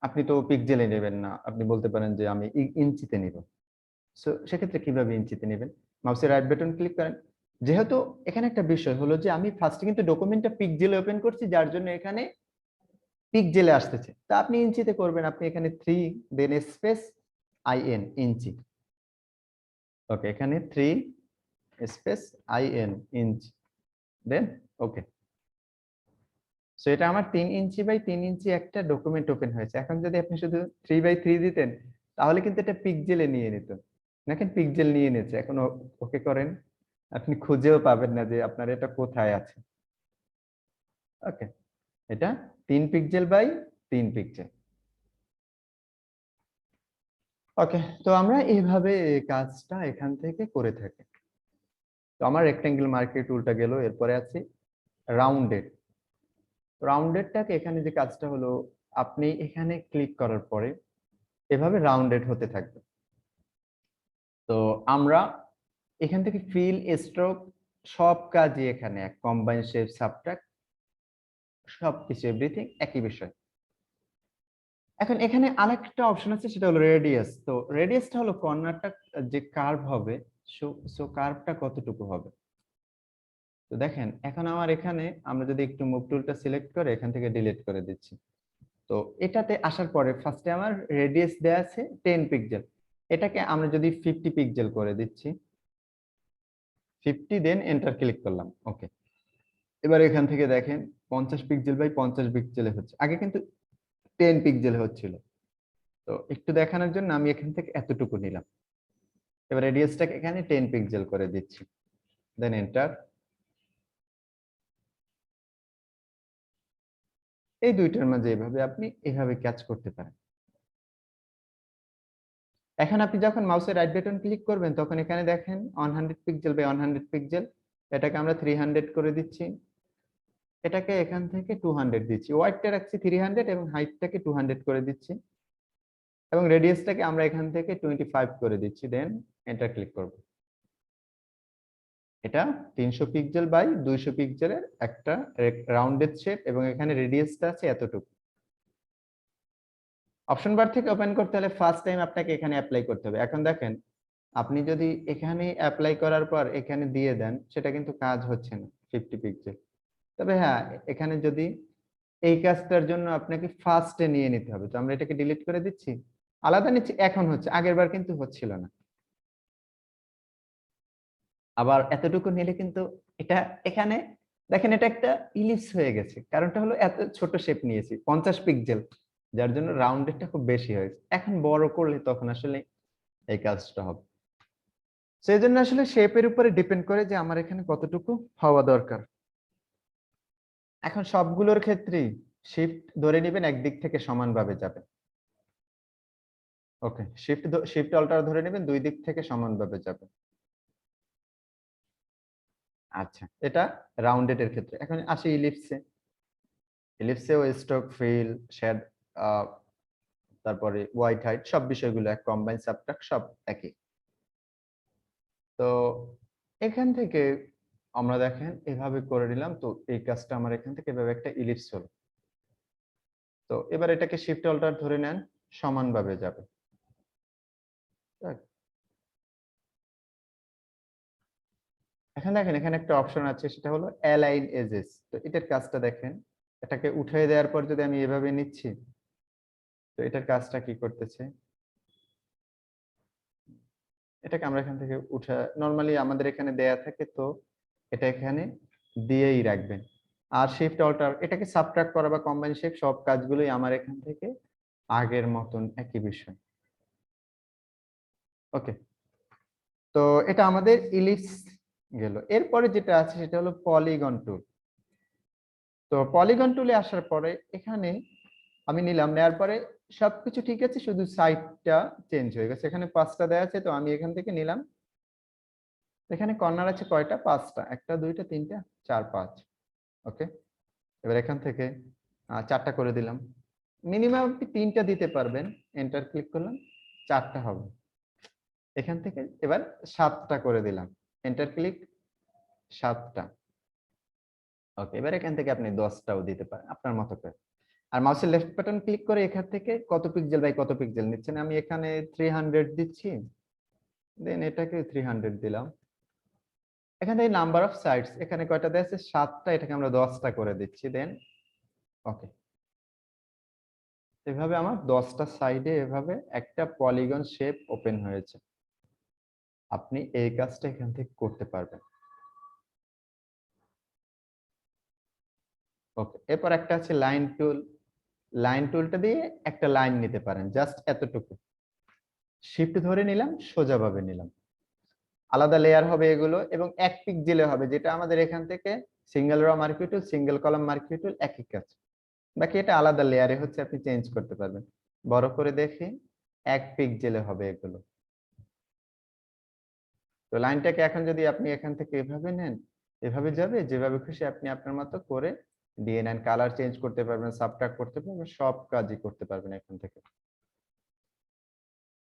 আপনি তো পিক্সেলে নেবেন না, আপনি বলতে পারেন যে আমি ইঞ্চিতে নিব। সো সেক্ষেত্রে কিভাবে ইঞ্চিতে নেবেন, মাউসের রাইট বাটন ক্লিক করেন। যেহেতু এখানে একটা বিষয় হলো যে আমি ফার্স্টে কিন্তু ডকুমেন্টটা পিক্সেলে ওপেন করছি, যার জন্য এখানে পিক্সেলে আসতেছে। তা আপনি ইঞ্চিতে করবেন, আপনি এখানে 3 দেন স্পেস IN, ইঞ্চি। ওকে, এখানে 3 space IN, inch, then okay. So এটা আমার 3 ইঞ্চি বাই 3 ইঞ্চি একটা ডকুমেন্ট ওপেন হয়েছে। এখন যদি আপনি শুধু 3 বাই 3 দিতেন তাহলে কিন্তু এটা পিক্সেলে নিয়ে নিত। দেখেন পিক্সেল নিয়ে নিয়েছে। এখন ওকে করেন, আপনি খুঁজেও পাবেন না যে আপনার এটা কোথায় আছে। ওকে, এটা 3 পিক্সেল বাই 3 পিক্সেল। ওকে, তো আমরা এইভাবে এই কাজটা এখান থেকে করে থাকি। তো আমার রেক্টেঙ্গেল মার্কের টুলটা গেল, এরপরে আছে রাউন্ডেড। রাউন্ডেডটাকে এখানে যে কাজটা হলো, আপনি এখানে ক্লিক করার পরে এভাবে রাউন্ডেড হতে থাকবে। তো আমরা এখান থেকে ফিল, স্ট্রোক সব কাজই এখানে এক, কম্বাইন শেপ, সাবট্রাক্ট সবকিছু এভরিথিং একই বিষয়। এখন এখানে আরেকটা অপশন আছে, সেটা হলো রেডিয়াস। তো রেডিয়াসটা হলো কর্নারটা যে কার্ভ হবে, সো কার্ভটা কতটুকু হবে। তো দেখেন এখন আমার এখানে আমরা যদি একটু মুভ টুলটা সিলেক্ট করে এখান থেকে ডিলিট করে দিচ্ছি। তো এটাতে আসার পরে ফার্স্টে আমার রেডিয়াস দেয়া আছে 10 পিক্সেল, এটাকে আমরা যদি 50 পিক্সেল করে দিচ্ছি, 50, দেন এন্টার ক্লিক করলাম। ওকে, এবার এখান থেকে দেখেন 50 পিক্সেল বাই 50 পিক্সেলে হচ্ছে, আগে কিন্তু 10 পিক্সেল হচ্ছিল। তো একটু দেখানোর জন্য আমি এখান থেকে এতটুকু নিলাম। এবার রেডিয়াসটাকে এখানে 10 পিক্সেল করে দিচ্ছি, দেন এন্টার। এই দুইটার মাঝে এভাবে আপনি এভাবে ক্যাচ করতে পারেন। এখন আপনি যখন মাউসের রাইট বাটন ক্লিক করবেন তখন এখানে দেখেন 100 পিক্সেল বাই 100 পিক্সেল, এটাকে আমরা 300 করে দিচ্ছি। এটাকে এখান থেকে 200 দিচ্ছি, ওয়াইডটা রাখছি 300 এবং হাইটটাকে 200 করে দিচ্ছি, এবং রেডিয়াসটাকে আমরা এখান থেকে 25 করে দিচ্ছি, দেন এন্টার ক্লিক করব। এটা 300 পিক্সেল বাই 200 পিক্সেলের একটা রাউন্ডেড শেপ, এবং এখানে রেডিয়াসটা আছে এতটুকু। অপশন বার থেকে ওপেন করতে হলে ফার্স্ট টাইম আপনাকে এখানে অ্যাপ্লাই করতে হবে। এখন দেখেন আপনি যদি এখানে অ্যাপ্লাই করার পর এখানে দিয়ে দেন, সেটা কিন্তু কাজ হচ্ছে না 50 পিক্সেল। তবে হ্যাঁ, এখানে যদি এই কাজটার জন্য আপনাকে ফার্স্টে নিয়ে নিতে হবে। তো আমরা এটাকে ডিলিট করে দিচ্ছি, আলাদা নিচ্ছি, এখন হচ্ছে, আগের বার কিন্তু হচ্ছিল না। আবার এতটুকু নিলে কিন্তু এটা এখানে দেখেন এটা একটা ইলিপস হয়ে গেছে, কারণটা হলো এত ছোট শেপ নিয়েছি 50 পিক্সেল, যার জন্য রাউন্ডেডটা খুব বেশি হয়েছে। এখন বড় করলে তখন আসলে এই কাজটা হবে। সেই জন্য আসলে শেপের উপরে ডিপেন্ড করে যে আমার এখানে কতটুকু হওয়া দরকার। এখন সবগুলোর ক্ষেত্রেই শিফট ধরে নেবেন, একদিক থেকে সমানভাবে যাবে। ওকে, শিফট অল্টার ধরে নেবেন, দুই দিক থেকে সমানভাবে যাবে। আচ্ছা, এটা রাউন্ডেড এর ক্ষেত্রে। এখন আসি ইলিপসে। ইলিপসেও স্ট্রোক, ফিল, শেড, তারপরে হোয়াইট হাইট, সব বিষয়গুলো এক, কম্বাইন, সাবট্রাক্ট সব একই। তো এখান থেকে আমরা দেখেন এভাবে করে নিলাম। তো এই কাজটা আমার এখান থেকে এভাবে একটা ইলিপস হলো। তো এবার এটাকে শিফট অল্টার ধরে নেন, সমানভাবে যাবে। এখন দেখেন এখানে একটা অপশন আছে, সেটা হলো অ্যালাইন এজেস। তো এটার কাজটা দেখেন, এটাকে উঠিয়ে দেওয়ার পর যদি আমি এভাবে নিচ্ছি, তো এটার কাজটা কি করতেছে, এটাকে আমরা এখান থেকে উঠা, নরমালি আমাদের এখানে দেয়া থাকে, তো এটা এখানে দিয়েই রাখবেন। আর শিফট অল্টার, এটাকে সাবট্রাক্ট করা বা কম্বাইন শেপ, সব কাজগুলোই আমার এখান থেকে আগের মতন একই বিষয়। ওকে, তো এটা আমাদের ইলিপস গেল। এরপরে যেটা আছে সেটা হলো পলিগন টুল। তো পলিগন টুলে আসার পরে এখানে আমি নিলাম, নেওয়ার পরে সবকিছু ঠিক আছে, শুধু সাইডটা চেঞ্জ হয়ে গেছে। এখানে 5টা দেওয়া আছে, তো আমি এখান থেকে নিলাম। এখানে কর্নার আছে কয়টা, 5টা, 1টা 2টা 3টা 4 5। ওকে, এবার এখান থেকে 4টা করে দিলাম। মিনিমাম আপনি 3টা দিতে পারবেন। এন্টার ক্লিক করলাম, 4টা হবে। এখান থেকে এবার 7টা করে দিলাম, এন্টার ক্লিক, 7টা। ওকে, এবার এখান থেকে আপনি 10টাও দিতে পারেন আপনার মতো করে। আর মাউসের লেফট বাটন ক্লিক করে এখান থেকে কত পিক্সেল বাই কত পিক্সেল নিচ্ছেন, আমি এখানে 300 দিচ্ছি, দেন এটাকে 300 দিলাম। এখান থেকে নাম্বার অফ সাইডস, এখানে কয়টা দেওয়া আছে, 7টা, এটাকে আমরা 10টা করে দিচ্ছি, দেন ওকে। এভাবে আমার 10টা সাইডে এভাবে একটা পলিগন শেপ ওপেন হয়েছে। আপনি এই কাজটা এখান থেকে করতে পারবেন। ওকে, এরপর একটা আছে লাইন টুল। লাইন টুলটা দিয়ে একটা লাইন নিতে পারেন, জাস্ট এতটুকু। শিফট ধরে নিলাম, সোজাভাবে নিলাম। আলাদা লেয়ার হবে এগুলো, এবং এক পিক্সেলে হবে, যেটা আমাদের এখান থেকে সিঙ্গেল র মার্কিউ টুল, সিঙ্গেল কলাম মার্কিউ টুল একই কাজ। বাকি এটা আলাদা লেয়ারে হচ্ছে, আপনি চেঞ্জ করতে পারবেন। বড় করে দেখে 1 পিক্সেলে হবে এগুলো। তো লাইনটাকে এখন যদি আপনি এখান থেকে এভাবে নেন, এভাবে যাবে, যেভাবে খুশি আপনি আপনার মতো করে দিয়ে নেন। কালার চেঞ্জ করতে পারবেন, সাবট্রাক্ট করতে পারবেন, সব কাজই করতে পারবেন এখান থেকে।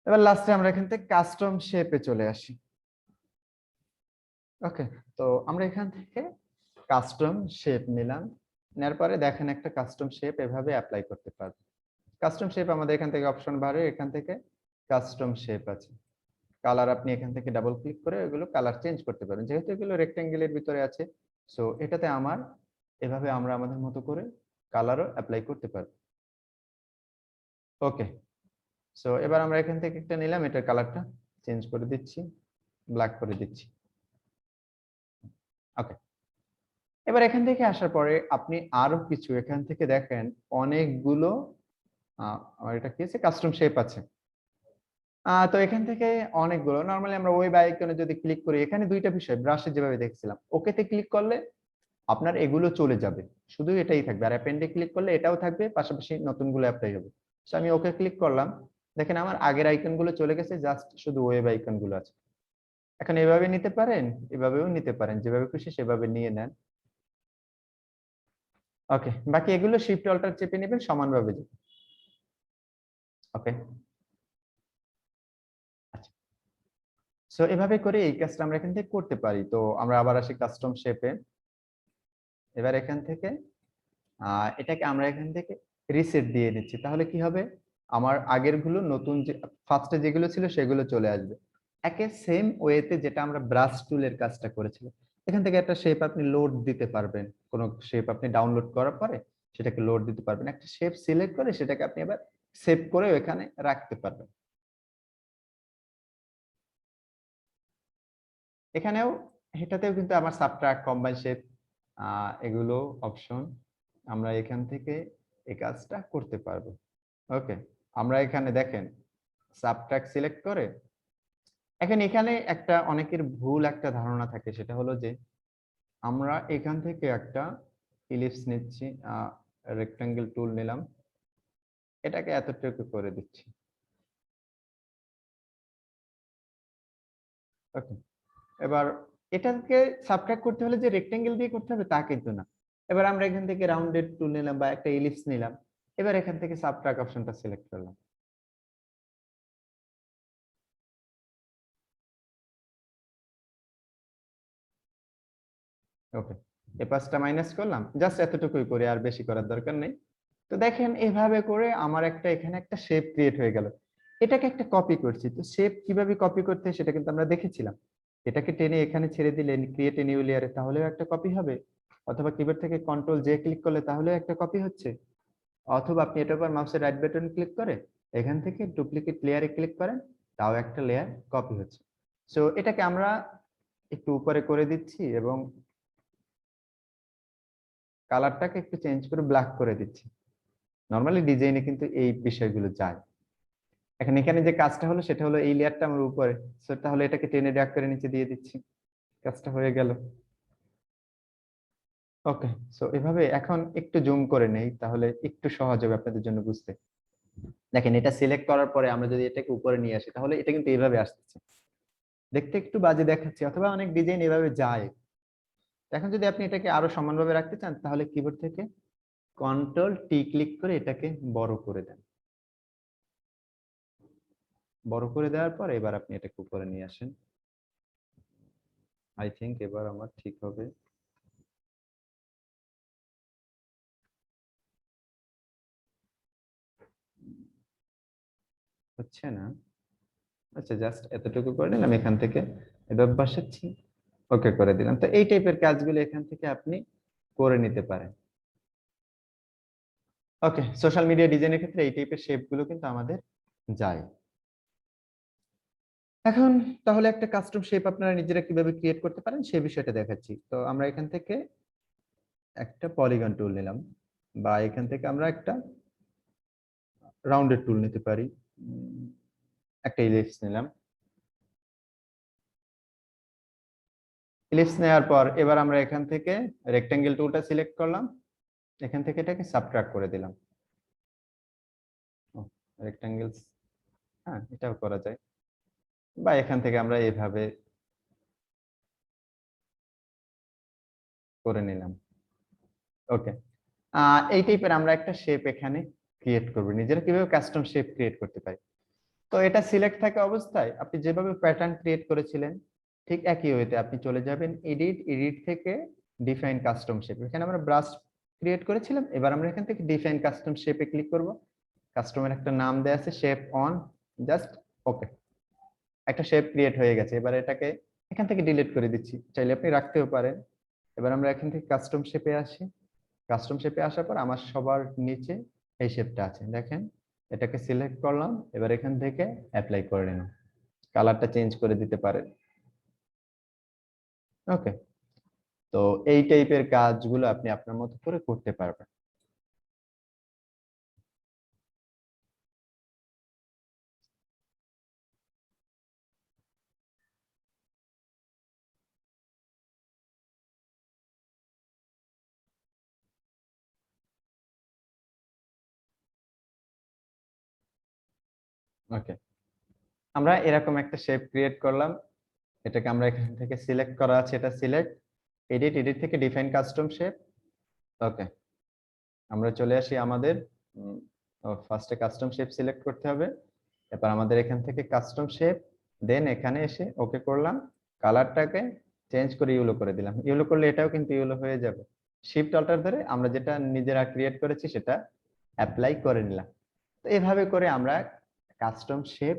এবার লাস্টে আমরা এখান থেকে কাস্টম শেপে চলে আসি। ওকে, তো আমরা এখান থেকে কাস্টম শেপ নিলাম। নেওয়ার পরে দেখেন একটা কাস্টম শেপ এভাবে অ্যাপ্লাই করতে পারবেন। কাস্টম শেপ আমাদের এখান থেকে অপশন বাড়ে, এখান থেকে কাস্টম শেপ আছে। কালার আপনি এখান থেকে ডাবল ক্লিক করে এগুলো কালার চেঞ্জ করতে পারেন, যেহেতু এগুলো রেক্টেঙ্গেলের ভিতরে আছে। সো এটাতে আমার এভাবে আমরা আমাদের মতো করে কালারও অ্যাপ্লাই করতে পারবো। ওকে, সো এবার আমরা এখান থেকে একটা নিলাম, এটার কালারটা চেঞ্জ করে দিচ্ছি, ব্ল্যাক করে দিচ্ছি। ওকে, এবার এখান থেকে আসার পরে আপনি আরো কিছু এখান থেকে দেখেন অনেকগুলো আমার এটা কি আছে, কাস্টম শেপ আছে। তো এখান থেকে অনেকগুলো, নরমালি আমরা ওয়েব আইকনে যদি ক্লিক করি, এখানে দুইটা বিষয়, ব্রাশে যেভাবে দেখছিলাম, ওকেতে ক্লিক করলে আপনার এগুলো চলে যাবে, শুধু এটাই থাকবে। আর অ্যাপেন্ডে ক্লিক করলে এটাও থাকবে, পাশাপাশি নতুনগুলো অ্যাপ্লাই হবে। সো আমি ওকে ক্লিক করলাম, দেখেন আমার আগের আইকন গুলো চলে গেছে, জাস্ট শুধু ওয়েব আইকন গুলো আছে। এখন এভাবে নিতে পারেন, এভাবেও নিতে পারেন, যেভাবে খুশি সেভাবে নিয়ে নেন। ওকে, বাকি এগুলো শিফট অল্টার চেপে নেবেন, সমানভাবে যাবে। ওকে, আচ্ছা, সো এভাবে করে এই কাজটা আমরা এখান থেকে করতে পারি। তো আমরা আবার আসি কাস্টম শেপে। এবার এখান থেকে এটাকে আমরা এখান থেকে রিসেট দিয়ে দিচ্ছি, তাহলে কি হবে, আমার আগের গুলো নতুন যে ফার্স্টে যেগুলো ছিল সেগুলো চলে আসবে। একে সেম ওয়েতে যেটা আমরা ব্রাশ টুলের কাজটা করেছিলাম, এখান থেকে একটা শেপ আপনি লোড দিতে পারবেন। কোনো শেপ আপনি ডাউনলোড করার পরে সেটাকে লোড দিতে পারবেন। একটা শেপ সিলেক্ট করে সেটাকে আপনি আবার সেভ করে এখানে রাখতে পারবেন। এখানেও এটাতেও কিন্তু আমার সাবট্রাক্ট, কম্বাইন শেপ এগুলো অপশন আমরা এখান থেকে এই কাজটা করতে পারবো। ওকে, আমরা এখানে দেখেন সাবট্রাক্ট সিলেক্ট করে এখন এখানে একটা অনেকের ভুল একটা ধারণা থাকে, সেটা হলো যে আমরা এখান থেকে একটা ইলিপস নিচ্ছি, রেক্টাঙ্গেল টুল নিলাম, এটাকে এতটুকু করে দিচ্ছি। ওকে, এবার এটাকে সাবট্রাক্ট করতে হলে যে রেক্টাঙ্গেল দিয়ে করতে হবে তা কিন্তু না। এবার আমরা এখান থেকে রাউন্ডেড টুল নিলাম বা একটা ইলিপস নিলাম, এবার এখান থেকে সাবট্রাক্ট অপশনটা সিলেক্ট করলাম। ওকে, এই পাঁচটা মাইনাস করলাম, জাস্ট এতটুকুই করে, আর বেশি করার দরকার নেই। তো দেখেন এভাবে করে আমার একটা এখানে একটা শেপ ক্রিয়েট হয়ে গেল। এটাকে একটা কপি করছি, তো শেপ কিভাবে কপি করতে হয় সেটা কিন্তু আমরা দেখেছিলাম। এটাকে টেনে এখানে ছেড়ে দিলে ক্রিয়েট এ নিউ লেয়ারে, তাহলেও একটা কপি হবে। অথবা কিবোর্ড থেকে কন্ট্রোল জে ক্লিক করলে তাহলেও একটা কপি হচ্ছে। অথবা আপনি এটার উপর মাউসের রাইট বাটন ক্লিক করে এখান থেকে ডুপ্লিকেট লেয়ারে ক্লিক করেন, তাও একটা লেয়ার কপি হচ্ছে। সো এটাকে আমরা একটু উপরে করে দিচ্ছি এবং কালারটাকে একটু চেঞ্জ করে ব্ল্যাক করে দিচ্ছি। নরমালি ডিজাইনে কিন্তু এই বিষয়গুলো যায়। এখন এখানে যে কাজটা হলো সেটা হলো এই লেয়ারটা আমার উপরে, সো তাহলে এটাকে টেনে ড্র্যাগ করে নিচে দিয়ে দিচ্ছি, কাজটা হয়ে গেল। ওকে, সো এভাবে এখন একটু জুম করে নেই, তাহলে একটু সহজ হবে আপনাদের জন্য বুঝতে। দেখেন এটা সিলেক্ট করার পরে আমরা যদি এটাকে উপরে নিয়ে আসি তাহলে এটা কিন্তু এইভাবে আসতেছে, দেখতে একটু বাজে দেখাচ্ছে, অথবা অনেক ডিজাইন এভাবে যায়। এখন যদি আপনি এটাকে আরো সমানভাবে রাখতে চান তাহলে কিবোর্ড থেকে কন্ট্রোল টি ক্লিক করে এটাকে বড় করে দেন। বড় করে দেওয়ার পর এবার আপনি এটাকে উপরে নিয়ে আসেন। আই থিংক এবার আমার ঠিক হবে। হচ্ছে না, আচ্ছা জাস্ট এতটুকু করে নিলাম, এখান থেকে এবার বসাচ্ছি, ওকে করে দিলাম। তো এই টাইপের কাজগুলো এখান থেকে আপনি করে নিতে পারেন। ওকে, সোশ্যাল মিডিয়া ডিজাইনের ক্ষেত্রে এই টাইপের শেপ গুলো কিন্তু আমাদের যায়। এখন তাহলে একটা কাস্টম শেপ আপনারা নিজেরা কিভাবে ক্রিয়েট করতে পারেন সেই বিষয়টা দেখাচ্ছি। তো আমরা এখান থেকে একটা পলিগন টুল নিলাম, বা এখান থেকে আমরা একটা রাউন্ডেড টুল নিতে পারি, একটা ইলিপস নিলাম। ইলিপস নেওয়ার পর এবার আমরা এখান থেকে রেক্টাঙ্গেল টুলটা সিলেক্ট করলাম, এখান থেকে এটাকে সাবট্রাক্ট করে দিলাম। রেক্টাঙ্গেলস, হ্যাঁ এটাও করা যায়, বা এখান থেকে আমরা এইভাবে করে নিলাম। ওকে, এই টাইপের আমরা একটা শেপ এখানে ক্রিয়েট করব, নিজেরা কিভাবে কাস্টম শেপ ক্রিয়েট করতে পারি। তো এটা সিলেক্ট থাকা অবস্থায় আপনি যেভাবে প্যাটার্ন ক্রিয়েট করেছিলেন ঠিক একই ওয়েতে আপনি চলে যাবেন এডিট, এডিট থেকে ডিফাইন কাস্টম শেপ। এখানে আমরা ব্রাশ ক্রিয়েট করেছিলাম, এবার আমরা এখান থেকে ডিফাইন কাস্টম শেপে ক্লিক করব। কাস্টমের একটা নাম দেয়া আছে শেপ অন, জাস্ট ওকে, একটা শেপ ক্রিয়েট হয়ে গেছে। এবার এটাকে এখান থেকে ডিলিট করে দিচ্ছি, চাইলে আপনি রাখতেও পারেন। এবার আমরা এখান থেকে কাস্টম শেপে আসি, কাস্টম শেপে আসার পর আমার সবার নিচে এই শেপটা আছে দেখেন, এটাকে সিলেক্ট করলাম, এবার এখান থেকে অ্যাপ্লাই করে নিলাম, কালারটা চেঞ্জ করে দিতে পারেন। ওকে, তো এই টাইপের কাজগুলো আপনি আপনার মতো করে করতে পারবেন। ওকে, আমরা এরকম একটা শেপ ক্রিয়েট করলাম, এটাকে আমরা এখান থেকে সিলেক্ট করা আছে, এটা সিলেক্ট, এডিট, এডিট থেকে ডিফাইন কাস্টম শেপ। ওকে, আমরা চলে আসি আমাদের ফার্স্টে কাস্টম শেপ সিলেক্ট করতে হবে, এরপর আমাদের এখান থেকে কাস্টম শেপ, দেন এখানে এসে ওকে করলাম, কালারটাকে চেঞ্জ করে ইয়েলো করে দিলাম। ইয়েলো করলে এটাও কিন্তু ইয়েলো হয়ে যাবে। শিফট অল্টার ধরে আমরা যেটা নিজেরা ক্রিয়েট করেছি সেটা অ্যাপ্লাই করে নিলাম। তো এভাবে করে আমরা কাস্টম শেপ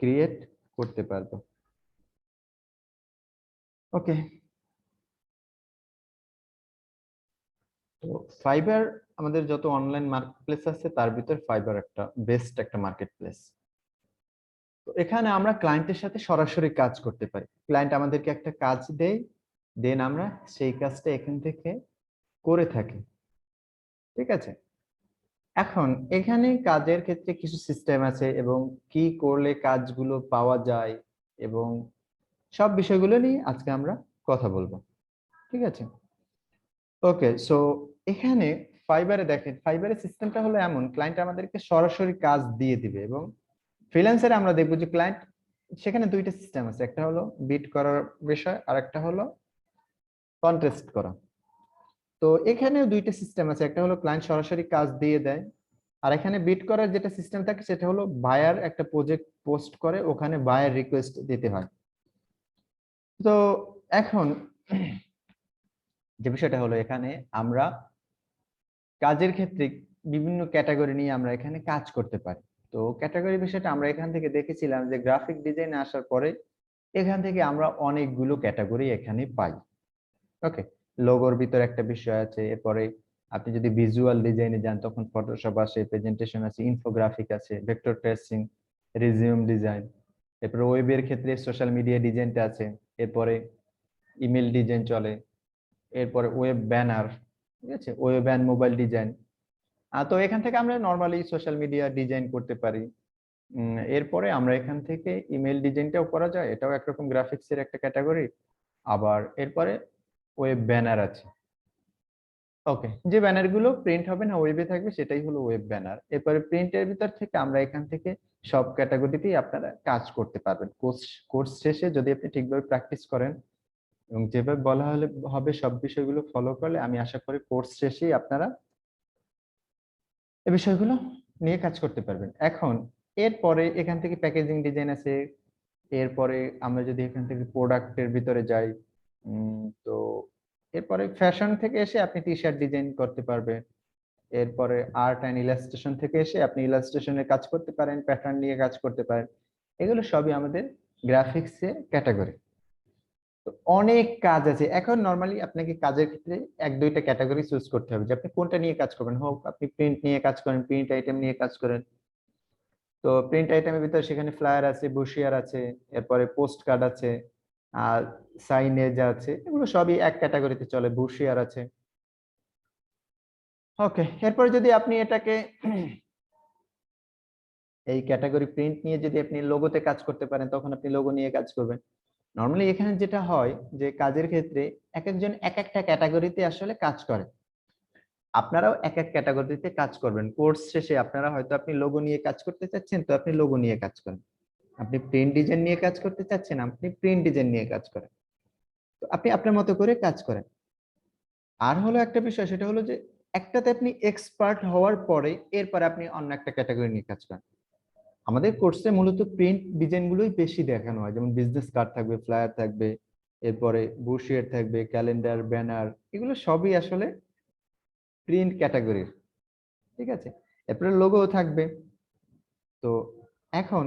ক্রিয়েট করতে পারবো। ওকে, তো ফাইবার আমাদের যত অনলাইন মার্কেট প্লেস আছে তার ভিতর ফাইবার একটা বেস্ট একটা মার্কেট প্লেস। তো এখানে আমরা ক্লায়েন্টের সাথে সরাসরি কাজ করতে পারি। ক্লায়েন্ট আমাদেরকে একটা কাজ দেয়, দেন আমরা সেই কাজটা এখান থেকে করে থাকি। ঠিক আছে, এখন এখানে কাজের ক্ষেত্রে কিছু সিস্টেম আছে এবং কি করলে কাজগুলো পাওয়া যায় এবং সব বিষয়গুলো নিয়ে আজকে আমরা কথা বলবো। ঠিক আছে, ওকে। সো এখানে ফাইবারে দেখেন, ফাইবারের সিস্টেমটা হলো এমন, ক্লায়েন্ট আমাদেরকে সরাসরি কাজ দিয়ে দিবে এবং ফ্রিল্যান্সারে আমরা দেখবো যে ক্লায়েন্ট, সেখানে দুইটা সিস্টেম আছে, একটা হলো বিড করার বিষয় আর একটা হলো কন্টেস্ট করা। তো এখানেও দুইটা সিস্টেম আছে, একটা হলো ক্লায়েন্ট সরাসরি কাজ দিয়ে দেয়, আর এখানে বিড করার যেটা সিস্টেম থাকে সেটা হলো বায়ার একটা প্রজেক্ট পোস্ট করে, ওখানে বায়ার রিকোয়েস্ট দিতে হয়। তো এখন যে বিষয়টা হলো, এখানে আমরা কাজের ক্ষেত্রে বিভিন্ন ক্যাটাগরি নিয়ে আমরা এখানে কাজ করতে পারি। তো ক্যাটাগরি বিষয়টা আমরা এখান থেকে দেখেছিলাম যে গ্রাফিক ডিজাইনে আসার পরে এখান থেকে আমরা অনেকগুলো ক্যাটাগরি এখানে পাই। ওকে, লোগোর ভিতর একটা বিষয় আছে, এরপরে আপনি যদি ভিজুয়াল ডিজাইনে যান তখন ফটোশপ আছে, প্রেজেন্টেশন আছে, ইনফোগ্রাফিক আছে, ভেক্টর ট্রেসিং, রিজিউম ডিজাইন, এরপরে ওয়েবের ক্ষেত্রে সোশ্যাল মিডিয়া ডিজাইনটা আছে, এরপরে ইমেল ডিজাইন চলে, এরপরে ওয়েব ব্যানার, ঠিক আছে, ওয়েব অ্যান্ড মোবাইল ডিজাইন। তো এখান থেকে আমরা নর্মালি সোশ্যাল মিডিয়া ডিজাইন করতে পারি। এরপরে আমরা এখান থেকে ইমেল ডিজাইনটাও করা যায়, এটাও একরকম গ্রাফিক্স এর একটা ক্যাটাগরি। আবার এরপরে ওয়েব ব্যানার আছে। ওকে, যে ব্যানার গুলো প্রিন্ট হবে না, ওয়েবে থাকবে, সেটাই হলো ওয়েব ব্যানার। এরপরে প্রিন্টের ভিতর থেকে আমরা এখান থেকে সব ক্যাটাগরিতেই আপনারা কাজ করতে পারবেন। কোর্স শেষে যদি আপনি ঠিকভাবে প্র্যাকটিস করেন এবং যেভাবে বলা হলে হবে সব বিষয়গুলো ফলো করলে, আমি আশা করি কোর্স শেষেই আপনারা এই বিষয়গুলো নিয়ে কাজ করতে পারবেন। এখন এরপরে এখান থেকে প্যাকেজিং ডিজাইন আছে, এরপরে আমরা যদি এখান থেকে প্রোডাক্টের ভিতরে যাই, তো এরপরে ফ্যাশন থেকে এসে আপনি টি শার্ট ডিজাইন করতে পারবেন। এরপরে আর্ট অ্যান্ড ইলাস্ট্রেশন থেকে এসে আপনি ইলাস্ট্রেশনের কাজ করতে পারেন, প্যাটার্ন নিয়ে কাজ করতে পারেন। এগুলো সবই আমাদের গ্রাফিক্স এর ক্যাটাগরি। তো অনেক কাজ আছে। এখন নরমালি আপনাকে কাজের ক্ষেত্রে এক দুইটা ক্যাটাগরি চুজ করতে হবে যে আপনি কোনটা নিয়ে কাজ করবেন। হোক আপনি প্রিন্ট নিয়ে কাজ করেন, প্রিন্ট আইটেম নিয়ে কাজ করেন, তো প্রিন্ট আইটেমের ভিতরে সেখানে ফ্লায়ার আছে, ব্রোশিয়ার আছে, এরপরে পোস্ট কার্ড আছে, আর সাইনেজ আছে, এগুলো সবই এক ক্যাটাগরিতে চলে, ব্রোশিয়ার আছে। ওকে, এরপরে যদি আপনি এটাকে এই ক্যাটাগরি প্রিন্ট নিয়ে যদি আপনি লোগোতে কাজ করতে পারেন, তখন আপনি লোগো নিয়ে কাজ করবেন। নর্মালি এখানে যেটা হয় যে কাজের ক্ষেত্রে এক একজন এক একটা ক্যাটাগরিতে আসলে কাজ করে, আপনারাও এক এক ক্যাটাগরিতে কাজ করবেন। কোর্স শেষে আপনারা হয়তো আপনি লোগো নিয়ে কাজ করতে চাচ্ছেন, তো আপনি লোগো নিয়ে কাজ করেন। আপনি প্রিন্ট ডিজাইন নিয়ে কাজ করতে চাচ্ছেন, আপনি প্রিন্ট ডিজাইন নিয়ে কাজ করেন। তো আপনি আপনার মতো করে কাজ করেন। আর হলো একটা বিষয়, সেটা হলো যে একটাতে আপনি এক্সপার্ট হওয়ার পরে এরপরে আপনি অন্য একটা ক্যাটাগরি নিয়ে কাজ করেন। আমাদের কোর্সে মূলত প্রিন্ট ডিজাইন গুলোই বেশি দেখানো হয়, যেমন বিজনেস কার্ড থাকবে, ফ্লায়ার থাকবে, এরপরে ব্রোশিয়ার থাকবে, ক্যালেন্ডার, ব্যানার, এগুলো সবই আসলে প্রিন্ট ক্যাটাগরির। ঠিক আছে, এরপরে লোগো থাকবে। তো এখন,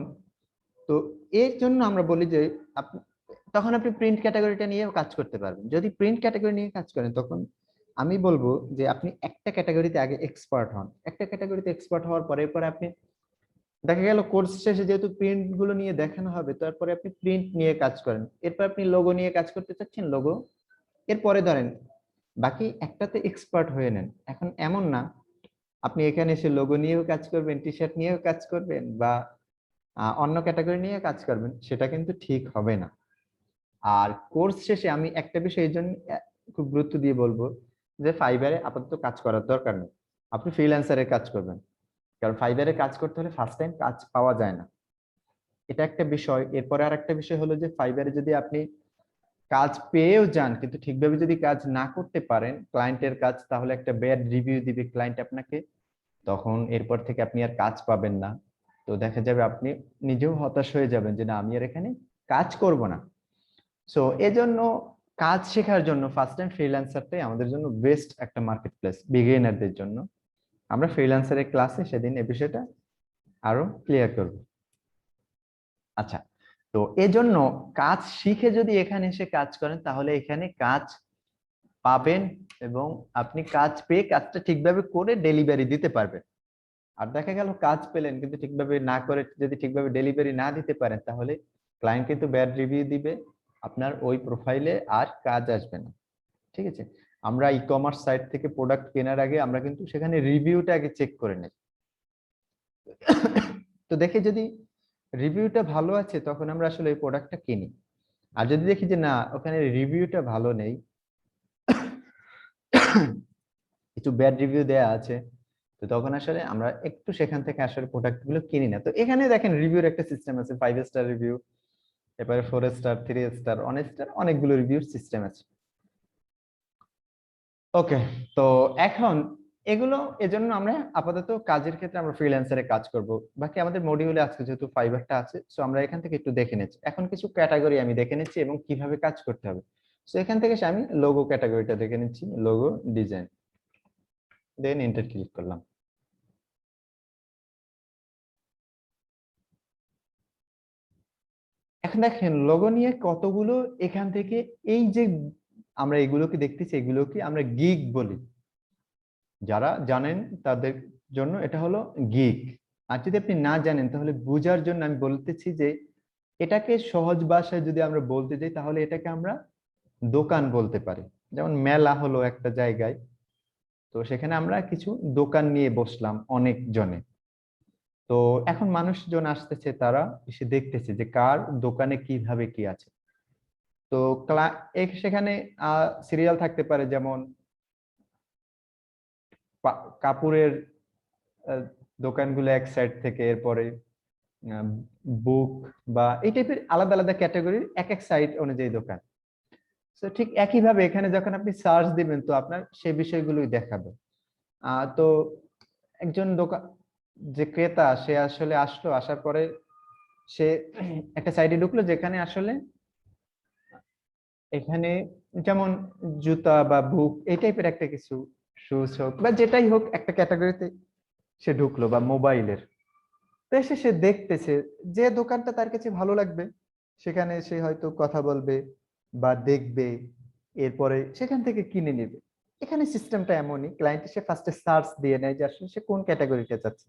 তো এর জন্য আমরা বলি যে আপনি তখন আপনি প্রিন্ট ক্যাটাগরিটা নিয়েও কাজ করতে পারবেন। যদি প্রিন্ট ক্যাটাগরি নিয়ে কাজ করেন, তখন আমি বলবো যে আপনি একটা ক্যাটাগরিতে আগে এক্সপার্ট হন। একটা ক্যাটাগরিতে এক্সপার্ট হওয়ার পরে এরপরে আপনি, দেখা গেল কোর্স শেষে যেহেতু প্রিন্ট গুলো নিয়ে দেখানো হবে, তারপরে আপনি প্রিন্ট নিয়ে কাজ করেন, এরপর আপনি লোগো নিয়ে কাজ করতে চাচ্ছেন, লোগো, এরপরে ধরেন বাকি একটাতে এক্সপার্ট হয়ে নেন। এখন এমন না আপনি এখানে এসে লোগো নিয়েও কাজ করবেন, টি শার্ট নিয়েও কাজ করবেন, বা অন্য ক্যাটাগরি নিয়ে কাজ করবেন, সেটা কিন্তু ঠিক হবে না। আর কোর্স শেষে আমি একটা বিষয় এই জন্য খুব গুরুত্ব দিয়ে বলবো যে ফাইবারে আপাতত কাজ করার দরকার নেই, আপনি ফ্রিল্যান্সারে কাজ করবেন। কারণ ফাইবারে কাজ করতে হলে ফার্স্ট টাইম কাজ পাওয়া যায় না, এটা একটা বিষয়। এরপরে আর একটা বিষয় হলো যে ফাইবারে যদি আপনি কাজ পেয়েও যান কিন্তু ঠিকভাবে যদি কাজ না করতে পারেন ক্লায়েন্টের কাজ, তাহলে একটা ব্যাড রিভিউ দিবে ক্লায়েন্ট আপনাকে, তখন এরপর থেকে আপনি আর কাজ পাবেন না। তো দেখা যাবে আপনি নিজেও হতাশ হয়ে যাবেন যে না, আমি আর এখানে কাজ করব না। সো এজন্য কাজ শেখার জন্য ফার্স্ট টাইম ফ্রিল্যান্সারটাই আমাদের জন্য বেস্ট একটা মার্কেট প্লেস বিগিনারদের জন্য। আমরা ফ্রিল্যান্সারের ক্লাসে সেদিন এই বিষয়টা আরো ক্লিয়ার করব। আচ্ছা, তো এজন্য কাজ শিখে যদি এখানে এসে কাজ করেন, তাহলে এখানে কাজ পাবেন এবং আপনি কাজ পেয়ে কাজটা ঠিকভাবে করে ডেলিভারি দিতে পারবেন। আর দেখা গেল কাজ পেলেন কিন্তু ঠিকভাবে না করে যদি ঠিকভাবে ডেলিভারি না দিতে পারেন, তাহলে ক্লায়েন্ট কিন্তু ব্যাড রিভিউ দিবে, আপনার ওই প্রোফাইলে আর কাজ আসবে না। ঠিক আছে, আমরা ই কমার্স সাইট থেকে প্রোডাক্ট কেনার আগে আমরা কিন্তু সেখানে রিভিউটা আগে চেক করে নেই। তো দেখে যদি রিভিউটা ভালো আছে তখন আমরা আসলে এই প্রোডাক্টটা কিনি। আর যদি দেখি যে না ওখানে রিভিউটা ভালো নেই, কিছু ব্যাড রিভিউ দেয়া আছে, তো তখন আসলে আমরা একটু সেখান থেকে আসলে প্রোডাক্ট গুলো কিনি না। তো এখানে দেখেন রিভিউর একটা সিস্টেম আছে, 5 স্টার রিভিউ, এরপরে 4 স্টার, 3 স্টার, 1 স্টার, অনেকগুলো রিভিউর সিস্টেম আছে। ওকে, তো এখন এগুলো এজন্য আমরা আপাতত কাজের ক্ষেত্রে আমরা ফ্রিল্যান্সারে কাজ করব। বাকি আমাদের মডিউলে আজকে যেহেতু ফাইবারটা আছে, সো আমরা এখান থেকে একটু দেখে নিচ্ছি। এখন কিছু ক্যাটাগরি আমি দেখে নিচ্ছি এবং কিভাবে কাজ করতে হবে। সো এখান থেকে আমি লোগো ক্যাটাগরিটা দেখে নিচ্ছি, logo design, then enter click করলাম। এখন দেখেন লোগো নিয়ে কতগুলো এখান থেকে, এই যে আমরা এগুলোকে দেখতেছি এগুলোকে আমরা গিগ বলি, যারা জানেন তাদের জন্য এটা হলো গিগ। আর যদি আপনি না জানেন তাহলে বোঝার জন্য আমি বলতেছি যে এটাকে সহজ ভাষায় যদি আমরা বলতে যাই তাহলে এটাকে আমরা দোকান বলতে পারি। যেমন মেলা হলো একটা জায়গায়, তো সেখানে আমরা কিছু দোকান নিয়ে বসলাম অনেক জনে। তো এখন মানুষজন আসতেছে, তারা এসে দেখতেছে যে কার দোকানে কিভাবে কি আছে। তো সেখানে সিরিয়াল থাকতে পারে, যেমন কাপড়ের আহ, দোকানগুলো এক সাইড থেকে, এরপরে বুক বা এই টাইপের আলাদা আলাদা ক্যাটাগরির এক এক সাইট অনুযায়ী দোকান। তো ঠিক একইভাবে এখানে যখন আপনি সার্চ দিবেন তো আপনার সেই বিষয়গুলোই দেখাবে। তো একজন দোকান, যে ক্রেতা, সে আসলে আসলো, আসার পরে সে একটা সাইটে ঢুকলো যেখানে আসলে এখানে যেমন জুতা বা বুক এই টাইপের একটা কিছু, শুজ হোক বা যেটাই হোক একটা ক্যাটাগরিতে সে ঢুকলো, বা মোবাইলের। তো এসে সে দেখতেছে যে দোকানটা তার কাছে ভালো লাগবে, সেখানে সে হয়তো কথা বলবে বা দেখবে, এরপরে সেখান থেকে কিনে নেবে। এখানে সিস্টেমটা এমনই, ক্লায়েন্ট এসে ফার্স্টে সার্চ দিয়ে নেয় যে আসলে সে কোন ক্যাটাগরিটা চাচ্ছে,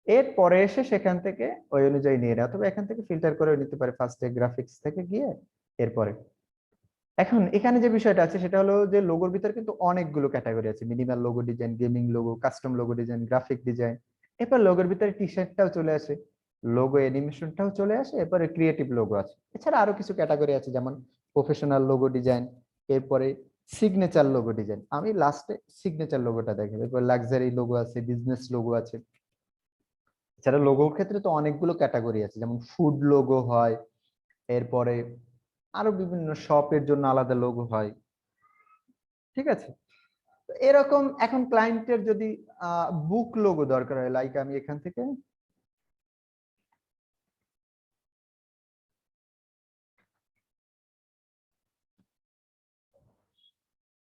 এরপরে এসে সেখান থেকে ওই অনুযায়ী নিয়ে নেয়, অথবা এখান থেকে ফিল্টার করে নিতে পারে ফার্স্টে গ্রাফিক্স থেকে গিয়ে। এরপরে এখন এখানে যে বিষয়টা আছে সেটা হলো যে লোগোর ভিতরে কিন্তু অনেকগুলো ক্যাটাগরি আছে, minimal logo design, gaming logo, custom logo design, graphic design. এরপর লোগোর ভিতরে টি শার্টটাও চলে আসে, লোগো অ্যানিমেশনটাও চলে আসে, এরপরে ক্রিয়েটিভ লোগো আছে। এছাড়া আরো কিছু ক্যাটাগরি আছে, যেমন প্রফেশনাল লোগো ডিজাইন, এরপরে সিগনেচার লোগো ডিজাইন। আমি লাস্টে সিগনেচার লোগোটা দেখাবো। এরপর লাক্সারি লোগো আছে, বিজনেস লোগো আছে। এছাড়া লোগোর ক্ষেত্রে তো অনেকগুলো ক্যাটাগরি আছে, যেমন ফুড লোগো হয়, এরপরে আরো বিভিন্ন শপের জন্য আলাদা লোগো হয়। ঠিক আছে, তো এরকম এখন ক্লায়েন্টের যদি বুক লোগো দরকার হয়, লাইক আমি এখান থেকে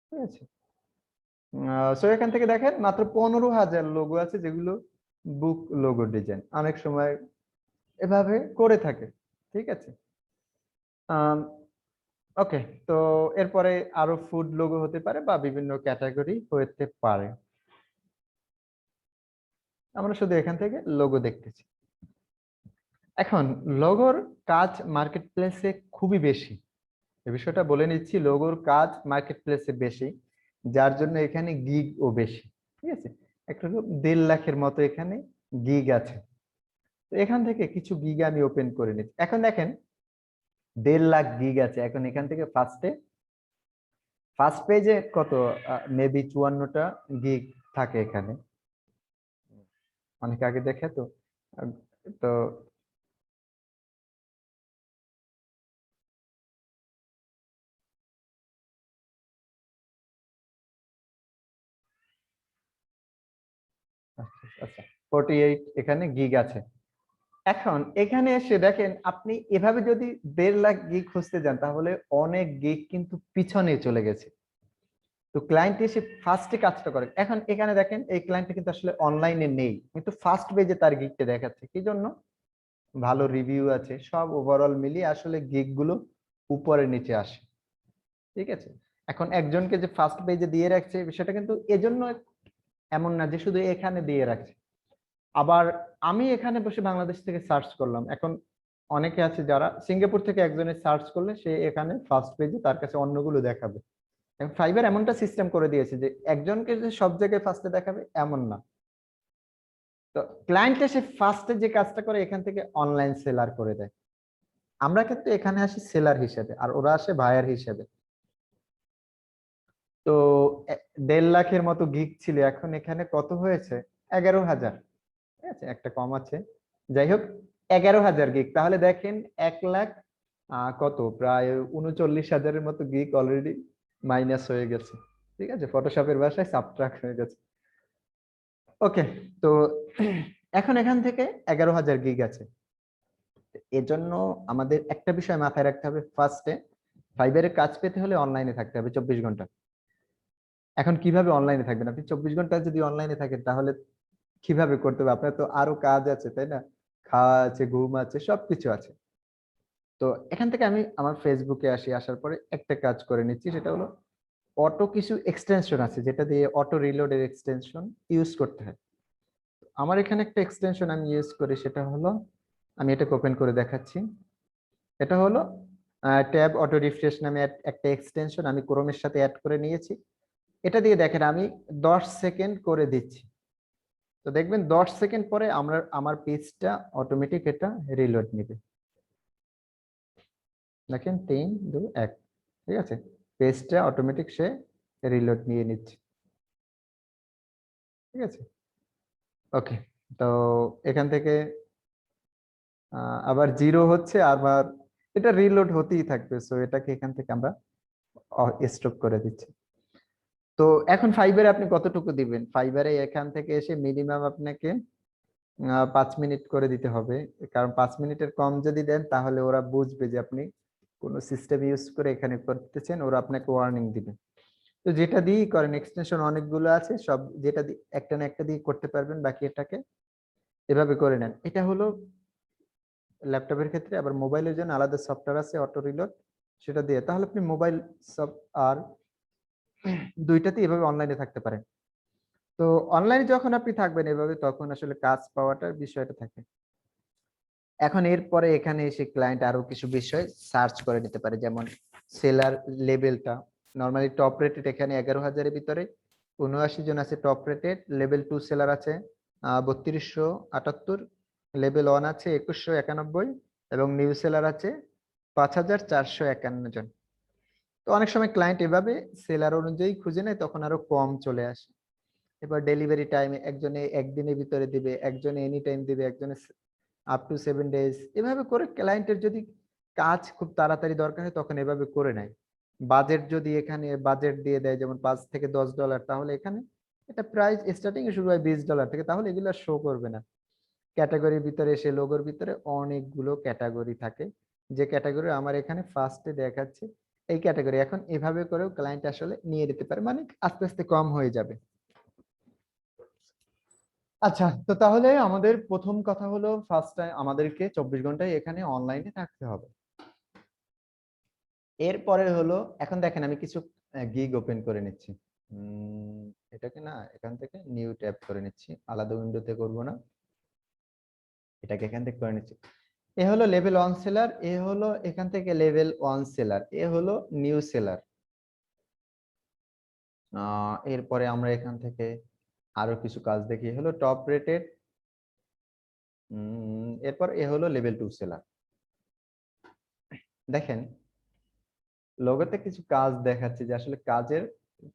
ঠিক আছে, সো এখান থেকে দেখেন মাত্র 15,000 লোগো আছে যেগুলো বুক লোগো ডিজাইন অনেক সময় এভাবে করে থাকে। ঠিক আছে, ওকে। তো এরপরে আরো ফুড লোগো হতে পারে বা বিভিন্ন ক্যাটাগরি হতে পারে, আমরা শুধু এখান থেকে লোগো দেখতেছি। এখন লোগোর কাজ মার্কেট প্লেসে খুবই বেশি, এই বিষয়টা বলে নিচ্ছি, লোগোর কাজ মার্কেট প্লেসে বেশি, যার জন্য এখানে গিগ ও বেশি। ঠিক আছে, একটা 1.5 লাখের মতো এখানে গিগ আছে। তো এখান থেকে কিছু গিগ আমি ওপেন করে নিচ্ছি। এখন দেখেন 1.5 লাখ গিগ আছে। এখন এখান থেকে ফার্স্ট পেজে কত, মেবি 54টা গিগ থাকে এখানে, অনেক আগে দেখে তো। আহ, তো আচ্ছা আচ্ছা, 48 এখানে গিগ আছে। এখন এখানে এসে দেখেন আপনি এভাবে যদি 1.5 লাখ গিগ খুঁজতে যান তাহলে অনেক গিগ কিন্তু পিছনে চলে গেছে। তো ক্লায়েন্ট এসে ফার্স্টে কাজটা করে। এখন এখানে দেখেন এই ক্লায়েন্টটা কিন্তু আসলে অনলাইনে নেই, কিন্তু ফার্স্ট পেজে তার গিগটা দেখাচ্ছে, কি জন্য? ভালো রিভিউ আছে, সব ওভারঅল মিলিয়ে আসলে গিগ গুলো উপরে নিচে আসে। ঠিক আছে, এখন একজনকে যে ফার্স্ট পেজে দিয়ে রাখছে সেটা কিন্তু এজন্য এমন না যে শুধু এখানে দিয়ে রাখছে। আবার আমি এখানে বসে বাংলাদেশ থেকে সার্চ করলাম, এখন অনেকে আছে যারা সিঙ্গাপুর থেকে একজনের সার্চ করলে সে এখানে ফার্স্ট পেজে তার কাছে অন্যগুলো দেখাবে। ফাইবার এমনটা সিস্টেম করে দিয়েছে যে একজনকে যে সব জায়গায় ফার্স্টে দেখাবে এমন না। তো ক্লায়েন্ট এসে ফার্স্টে যে কাজটা করে এখান থেকে অনলাইন সেলার করে দেয়। আমরা কিন্তু এখানে আসি সেলার হিসেবে আর ওরা আসে বায়ার হিসেবে। তো 1.5 লাখের মতো গিগ ছিল, এখন এখানে কত হয়েছে? 11,000। ঠিক আছে, একটা কম আছে, যাই হোক 11,000 গিগ। তাহলে দেখেন 1 লাখ কত, প্রায় 39,000-এর মতো গিগ অলরেডি মাইনাস হয়ে গেছে। ঠিক আছে, ফটোশপের ভাষায় সাবট্রাক্ট হয়ে গেছে। ওকে, তো এখন এখান থেকে 11,000 গিগ আছে। এজন্য আমাদের একটা বিষয় মাথায় রাখতে হবে, ফার্স্টে ফাইবারে কাজ পেতে হলে অনলাইনে থাকতে হবে 24 ঘন্টা। এখন কিভাবে অনলাইনে থাকবেন? আপনি 24 ঘন্টা যদি অনলাইনে থাকেন তাহলে কিভাবে করতে হবে? আপনার তো আরো কাজ আছে, তাই না? খাওয়া আছে, ঘুম আছে, সবকিছু আছে। তো এখান থেকে আমি আমার ফেসবুকে আসি, আসার পরে একটা কাজ করে নিচ্ছি, সেটা হলো অটো কিছু এক্সটেনশন আছে যেটা দিয়ে অটো রিলোডের এক্সটেনশন ইউজ করতে হয়। আমার এখানে একটা এক্সটেনশন আমি ইউজ করি, সেটা হলো, আমি এটাকে ওপেন করে দেখাচ্ছি। এটা হলো ট্যাব অটো রিফ্রেশ নামে একটা এক্সটেনশন আমি ক্রোমের সাথে অ্যাড করে নিয়েছি। এটা দিয়ে দেখেন আমি 10 সেকেন্ড করে দিচ্ছি, তো দেখবেন 10 সেকেন্ড পরে আমার পেজটা অটোমেটিক এটা রিলোড নেবে। দেখেন 3 2 1, ঠিক আছে, পেজটা অটোমেটিক সে রিলোড নিয়ে নিচ্ছে। ঠিক আছে, ওকে। তো এখান থেকে আবার 0 হচ্ছে, আবার এটা রিলোড হতেই থাকবে, সো এটাকে এখান থেকে আমরা স্টপ করে দিচ্ছি। তো এখন ফাইবারে আপনি কতটুকু দিবেন? ফাইবারে এখান থেকে এসে মিনিমাম আপনাকে 5 মিনিট করে দিতে হবে, কারণ 5 মিনিটের কম যদি দেন তাহলে ওরা বুঝবে যে আপনি কোনো সিস্টেম ইউজ করে এখানে করতেছেন, ওরা আপনাকে ওয়ার্নিং দিবে। তো যেটা দিয়েই করেন, এক্সটেনশন অনেকগুলো আছে, সব যেটা একটা না একটা দিয়ে করতে পারবেন, বাকি এটাকে এভাবে করে নেন। এটা হলো ল্যাপটপের ক্ষেত্রে। আবার মোবাইলের জন্য আলাদা সফটওয়্যার আছে অটো রিলোড, সেটা দিয়ে তাহলে আপনি মোবাইল সব আর দুইটাতে এভাবে অনলাইনে থাকতে পারেন। তো অনলাইনে যখন আপনি থাকবেন এভাবে, তখন আসলে কাজ পাওয়াটার বিষয়টা থাকে। এখন এরপরে এখানে এসে ক্লায়েন্ট আরো কিছু বিষয় সার্চ করে নিতে পারে, যেমন সেলার লেভেলটা নরমালি টপ রেটেড এখানে 11,000-এর ভিতরে 79 জন আছে টপ রেটেড। লেভেল 2 সেলার আছে 3278, লেভেল 1 আছে 2191 এবং নিউ সেলার আছে 5451 জন। তো অনেক সময় ক্লায়েন্ট এভাবে সেলার অনুযায়ী খুঁজে নেয়, তখন আরো কম চলে আসে। এবার ডেলিভারি টাইম একজনে একদিনের ভিতরে দিবে, একজনে এনি টাইম দিবে, একজনে আপ টু 7 ডেজ, এভাবে করে ক্লায়েন্টের যদি কাজ খুব তাড়াতাড়ি দরকার হয় তখন এভাবে করে নেয়। বাজেট যদি এখানে বাজেট দিয়ে দেয় যেমন $5 থেকে $10, তাহলে এখানে এটা প্রাইস স্টার্টিং এ শুরু হয় $20 থেকে, তাহলে এগুলো শো করবে না। ক্যাটাগরির ভিতরে এসে লোগোর ভিতরে অনেকগুলো ক্যাটাগরি থাকে, যে ক্যাটাগরি আমার এখানে ফার্স্টে দেখাচ্ছে এই ক্যাটাগরি। এখন এভাবে করেও ক্লায়েন্ট আসলে নিয়ে নিতে পারে, মানে আস্তে আস্তে কম হয়ে যাবে। আচ্ছা, তো তাহলে আমাদের প্রথম কথা হলো ফার্স্ট টাইম আমাদেরকে 24 ঘন্টায় এখানে অনলাইনে থাকতে হবে। এরপরে হলো, এখন দেখেন আমি কিছু গিগ ওপেন করে নিচ্ছি। এটাকে না এখান থেকে নিউ ট্যাব করে নিচ্ছি, আলাদা উইন্ডোতে করব না, এটাকে এখান থেকে করে নিচ্ছি। এ হলো লেভেল 1 সেলার, এ হলো এখান থেকে লেভেল 1 সেলার, এ হলো নিউ সেলার। এরপরে আমরা এখান থেকে আরো কিছু কাজ দেখি, হলো টপ রেটেড। এরপর এ হলো লেভেল 2 সেলার। দেখেন লোগোতে কিছু কাজ দেখাচ্ছে যে আসলে কাজের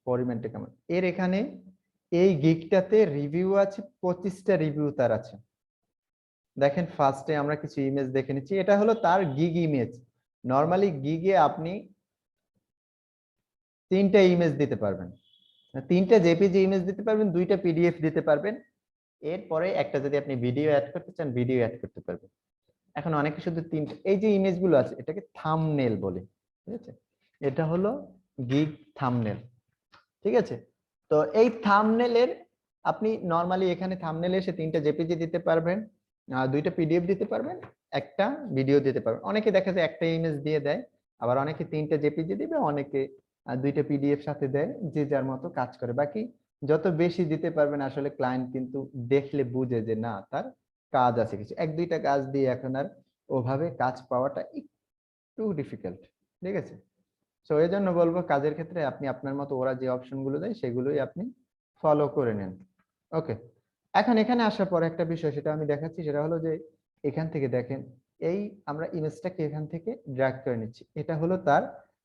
পরিমাণটা কেমন। এর এখানে এই গিগটাতে রিভিউ আছে 25টা রিভিউ তার আছে। দেখেন ফার্স্টে আমরা কিছু ইমেজ দেখে নিচ্ছি, এটা হলো তার গিগ ইমেজ। নরমালি গিগে আপনি 3টা ইমেজ দিতে পারবেন, 3টা জেপিজি ইমেজ দিতে পারবেন, 2টা পিডিএফ দিতে পারবেন। এরপরে একটা যদি আপনি ভিডিও অ্যাড করতে চান ভিডিও অ্যাড করতে পারবেন। এখন অনেকে শুধু 3টা এই যে ইমেজগুলো আছে এটাকে থাম্বনেল বলে, ঠিক আছে, এটা হলো গিগ থাম্বনেল। ঠিক আছে, তো এই থাম্বনেলের আপনি নরমালি এখানে থাম্বনেলে এসে 3টা জেপিজি দিতে পারবেন, 2টা পিডিএফ দিতে পারবেন, একটা ভিডিও দিতে পারবেন। অনেকে দেখা যায় একটা ইমেজ দিয়ে দেয়, আবার অনেকে 3টা জেপিজি দিবে, অনেকে আর 2টা পিডিএফ সাথে দেয়, যে যার মতো কাজ করে। বাকি যত বেশি দিতে পারবেন আসলে ক্লায়েন্ট কিন্তু দেখলে বুঝে যে না, তার কাজ আছে কিছু। 1-2টা কাজ দিয়ে এখন আর ওভাবে কাজ পাওয়াটা একটু ডিফিকাল্ট, ঠিক আছে? সো এই জন্য বলবো কাজের ক্ষেত্রে আপনি আপনার মতো ওরা যে অপশন গুলো দেয় সেগুলোই আপনি ফলো করে নেন। ওকে, এখন এখানে আসার পর একটা বিষয় সেটা আমি দেখাচ্ছি, সেটা হলো যে এখান থেকে দেখেন, এই আমরা ইমেজটাকে এখান থেকে ড্র্যাগ করে নিচ্ছি। এটা হলো তার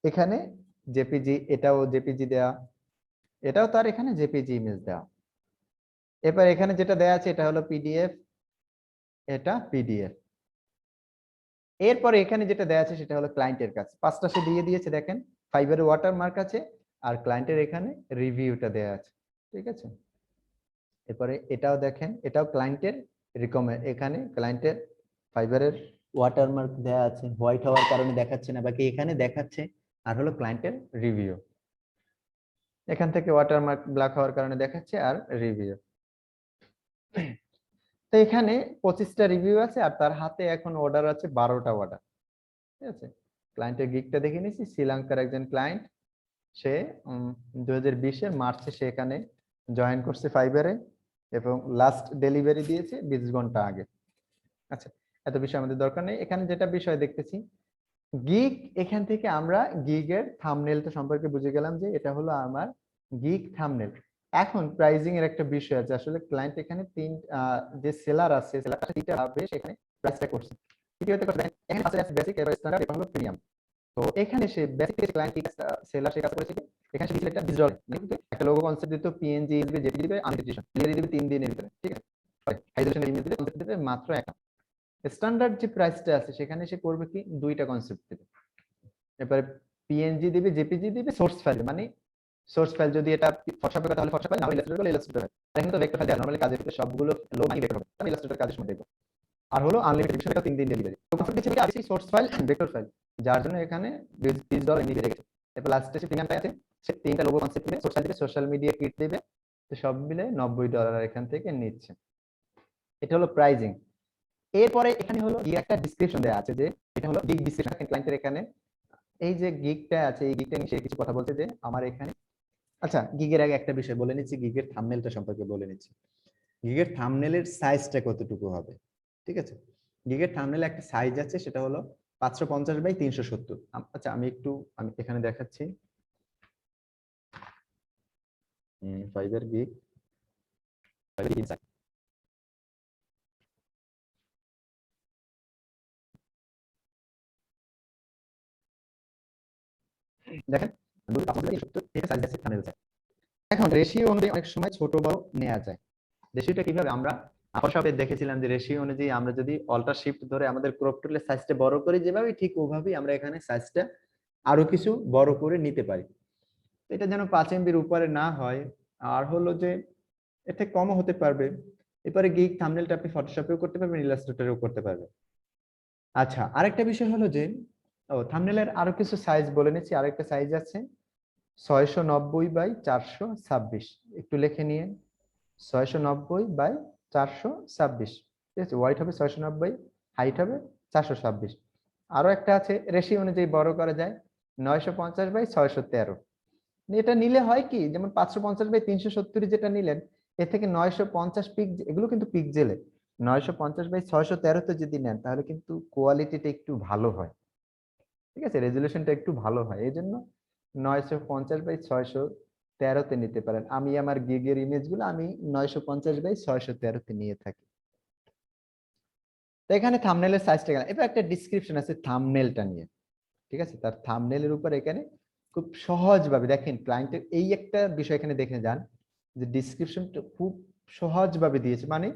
এখানে জেপিজি, এটাও জেপিজি দেয়া, এটাও তার এখানে জেপিজি ইমেজ দেওয়া। এবার এখানে যেটা দেয়া আছে এটা হলো পিডিএফ, এটা পিডিএফ। এরপরে এখানে যেটা দেয়া আছে সেটা হলো ক্লায়েন্টের কাছে, 5টা সে দিয়ে দিয়েছে দেখেন, ফাইবারের ওয়াটারমার্ক আছে আর ক্লায়েন্টের এখানে রিভিউটা দেয়া আছে, ঠিক আছে? এরপরে এটাও দেখেন, এটাও ক্লায়েন্টের রিকমেন্ড, এখানে ক্লায়েন্টের ফাইবারের ওয়াটারমার্ক দেয়া আছে, হোয়াইট হওয়ার কারণে দেখাচ্ছে না, বাকি এখানে দেখাচ্ছে। আর হলো ক্লায়েন্টের রিভিউ, এখান থেকে ওয়াটারমার্ক ব্ল্যাক হওয়ার কারণে দেখাচ্ছে আর রিভিউ। তো এখানে 25টা রিভিউ আছে আর তার হাতে এখন অর্ডার আছে 12টা অর্ডার, ঠিক আছে? ক্লায়েন্টের গিগটা দেখে নিয়েছি, শ্রীলঙ্কার একজন ক্লায়েন্ট, সে 2020-এর মার্চে সে এখানে জয়েন করছে ফাইবারে এবং লাস্ট ডেলিভারি দিয়েছে 20 ঘন্টা আগে। আচ্ছা, এত বিষয় আমাদের দরকার নেই। এখানে যেটা বিষয় দেখতেছি গিগ, এখান থেকে আমরা গিগের থাম্বনেলটা সম্পর্কে বুঝে গেলাম যে এটা হলো আমার গিগ থাম্বনেল। এখন প্রাইজিং এর একটা বিষয় আছে, আসলে ক্লায়েন্ট এখানে যে সেলার আছে, সেলারটা 3টা ভাবে সেখানে প্রাইসটা করছে। তৃতীয়ত কথা এখানে আছে বেসিক এবং স্ট্যান্ডার্ড, এটা হলো প্রিমিয়াম। তো এখানে সে বেসিক থেকে ক্লায়েন্ট সেলার সে কাজ করেছে, এখানে সে দিয়েছে একটা $20, মানে একটা লোগো কনসেপ্ট দিত, পিএনজি দিবে, জেপিজি দিবে, আনলিমিটেড ক্লিয়ার দিবে 3 দিনের ভিতরে, ঠিক আছে? হাইড্রেশন ইমেজ দিবে, কনসেপ্ট দিবে মাত্র একটা। স্ট্যান্ডার্ড যে প্রাইসটা আছে সেখানে সে করবে কি 2টা কনসেপ্ট দিবে। এবারে পিএনজি দিবে, জেপিজি দিবে, সোর্স ফাইল, মানে সোর্স ফাইল যদি এটা ফটোশপে কথা তাহলে ফটোশপ ফাইল, না হলে ইলাস্ট্রেটর হলে ইলাস্ট্রেটর ফাইল। এখানে তো ভেক্টর ফাইল দেয়া, নরমালি কাজের ক্ষেত্রে সবগুলো লো মানি ভেক্টর হবে, আমি ইলাস্ট্রেটর কাজের সময় দেখব। আর হলো আনলিমিটেড বিষয়, এটা 3 দিন ডেলিভারি। তো কনসেপ্ট দিচ্ছে কি, আছে সোর্স ফাইল, ভেক্টর ফাইল, যার জন্য এখানে $20 এমনি বেড়ে গেছে। এরপর লাস্টে সে প্রিমিয়ামটা আছে, সে 3টা লোগো কনসেপ্ট দিবে, সোর্স ফাইল দিবে, সোশ্যাল মিডিয়া কিট দিবে, তো সব মিলে $90 এখান থেকে নিচ্ছে। এটা হলো প্রাইজিং। এরপরে এখানে হলো গিগ একটা ডেসক্রিপশন দেয়া আছে, যে এটা হলো গিগ ডেসক্রিপশন। ক্লায়েন্টের এখানে এই যে গিগটা আছে, এই গিগটা নিয়ে সে কিছু কথা বলছে যে আমার এখানে। আচ্ছা, গিগের আগে একটা বিষয় বলে নিচ্ছি, গিগের থাম্বনেলটা সম্পর্কে বলে নিচ্ছি। গিগের থাম্বনেলের সাইজটা কতটুকু হবে, ঠিক আছে? গিগের থাম্বনেল একটা সাইজ আছে, সেটা হলো 550x370। আচ্ছা, আমি এখানে দেখাচ্ছি ফাইবার গিগ, দেখেন 550x370 এটা সাইজ আছে থাম্বনেল সাইজ। এখন রেশিও অনুযায়ী অনেক সময় ছোট বড় নেওয়া যায়। রেশিওটা কিভাবে, আমরা ফটোশপে দেখেছিলাম যে রেশিও অনুযায়ী আমরা যদি অল্টার শিফট ধরে আমাদের ক্রপ টুলের সাইজটা বড় করে যেভাবে, ঠিক ওভাবেই আমরা এখানে সাইজটা আরো কিছু বড় করে নিতে পারি। এটা যেন 5 MB-র উপরে না হয়, আর হলো যে এটা কমও হতে পারবে। এরপরে গিগ থাম্বনেলটা আপনি ফটোশপেও করতে পারবেন, ইলাস্ট্রেটরেও করতে পারবেন। আচ্ছা, আরেকটা বিষয় হলো যে থাম্বনেলের আরো কিছু সাইজ বলে নিচ্ছি। আরেকটা সাইজ আছে 690x426, একটু লিখে নিয়ে 690x426, ঠিক আছে? হোয়াইট হবে 690, হাইট হবে 426। আরো একটা আছে রেশিও অনুযায়ী বড় করা যায় 950x613। এটা নিলে হয় কি, যেমন 550x370 যেটা নিলেন, এর থেকে 950 এগুলো কিন্তু পিক্সেলে, 950x613 যদি নেন তাহলে কিন্তু কোয়ালিটিটা একটু ভালো হয়, ঠিক আছে? রেজুলেশনটা একটু ভালো হয়, এই জন্য 950x613 নিতে পারেন। আমি আমার গিগের ইমেজগুলো আমি 950x613 নিয়ে থাকি। তো এখানে থাম্বনেলের সাইজটা গেল, এবার একটা ডেসক্রিপশন আছে থাম্বনেলটা নিয়ে, ঠিক আছে? তার থাম্বনেলের উপর এখানে খুব সহজভাবে দেখেন, ক্লায়েন্টের এই একটা বিষয় এখানে দেখে যান যে ডেসক্রিপশনটা খুব সহজভাবে দিয়েছে, মানে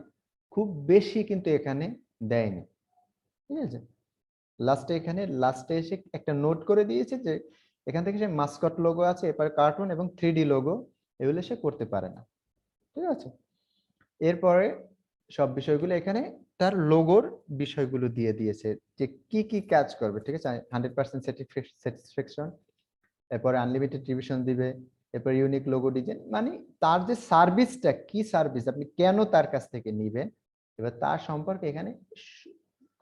খুব বেশি কিন্তু এখানে দেয়নি, ঠিক আছে? লাস্টে এসে একটা নোট করে দিয়েছে যে এখান থেকে সে মাস্কট লোগো আছে, এরপর কার্টুন এবং 3D লোগো, এগুলো সে করতে পারে না, ঠিক আছে? এরপরে সব বিষয়গুলো এখানে তার লোগোর বিষয়গুলো দিয়ে দিয়েছে যে কি কি কাজ করবে, ঠিক আছে? 100% স্যাটিসফ্যাকশন, এরপরে আনলিমিটেড রিভিশন দিবে, এরপর ইউনিক লোগো ডিজাইন, মানে তার যে সার্ভিসটা কি সার্ভিস, আপনি কেন তার কাছ থেকে নিবেন, এবার তার সম্পর্কে এখানে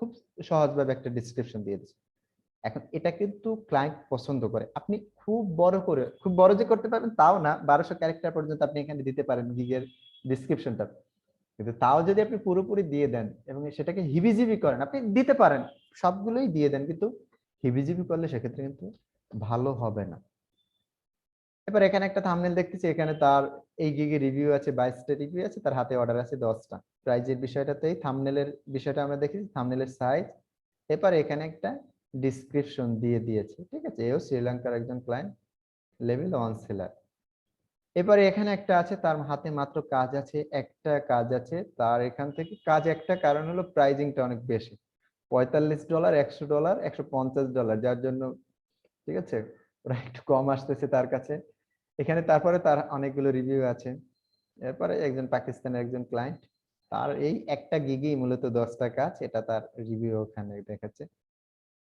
খুব সহজভাবে একটা ডেসক্রিপশন দিয়ে দিচ্ছে। এখন এটা কিন্তু ক্লায়েন্ট পছন্দ করে। আপনি খুব বড় যে করতে পারবেন তাও না, 1200 ক্যারেক্টার পর্যন্ত আপনি এখানে দিতে পারেন গিগের ডিসক্রিপশনটা, কিন্তু তাও যদি আপনি পুরোপুরি দিয়ে দেন এবং সেটাকে হিবিজিবি করেন, আপনি দিতে পারেন সবগুলোই দিয়ে দেন, কিন্তু হিবিজিবি করলে সেক্ষেত্রে কিন্তু ভালো হবে না। এবার এখানে একটা থাম্বনেল দেখতেছি, এখানে তার এই গিগে রিভিউ আছে 22টা রিভিউ আছে, তার হাতে অর্ডার আছে 10টা। প্রাইজের বিষয়টাতেই থাম্বনেলের বিষয়টা আমরা দেখেছি, থাম্বনেলের সাইজ। এরপর এখানে একটা ডিসক্রিপশন দিয়ে দিয়েছে, ঠিক আছে। এও শ্রীলঙ্কার একজন ক্লায়েন্ট, লেভেল 1 সেলার। এবারে এখানে একটা আছে, তার হাতে মাত্র কাজ আছে, একটা কাজ আছে তার, এখান থেকে কাজ একটা, কারণ হলো প্রাইজিংটা অনেক বেশি, $45, $100, $150, যার জন্য ঠিক আছে ওরা একটু কম আসতেছে তার কাছে এখানে। তারপরে তার অনেকগুলো রিভিউ আছে। এরপরে একজন পাকিস্তানের একজন ক্লায়েন্ট, তার এই একটা গিগই মূলত 10টা কাজ, এটা তার রিভিউ ওখানে দেখাচ্ছে।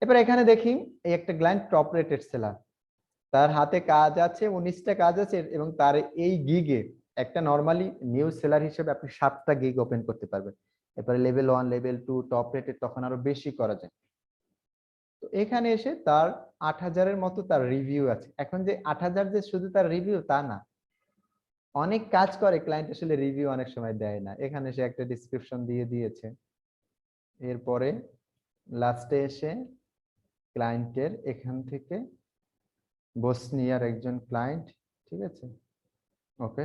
এবার এখানে দেখি এই একটা ক্লায়েন্ট টপ রেটেড সেলার, তার হাতে কাজ আছে 19টা কাজ আছে, এবং তার এই গিগে একটা নরমালি নিউ সেলার হিসেবে আপনি 7টা গিগ ওপেন করতে পারবেন। এরপরে লেভেল 1 লেভেল 2 টপ রেটেড তখন আরো বেশি করা যায়। তো এখানে এসে তার 8000-এর মতো তার রিভিউ আছে। এখন যে 8000 যে শুধু তার রিভিউ তা না, অনেক কাজ করে ক্লায়েন্ট, আসলে রিভিউ অনেক সময় দেয় না। এখানে সে একটা ডিসক্রিপশন দিয়ে দিয়েছে। এরপরে লাস্টে এসে ক্লায়েন্টের এখান থেকে বসনিয়ার একজন ক্লায়েন্ট, ঠিক আছে, ওকে,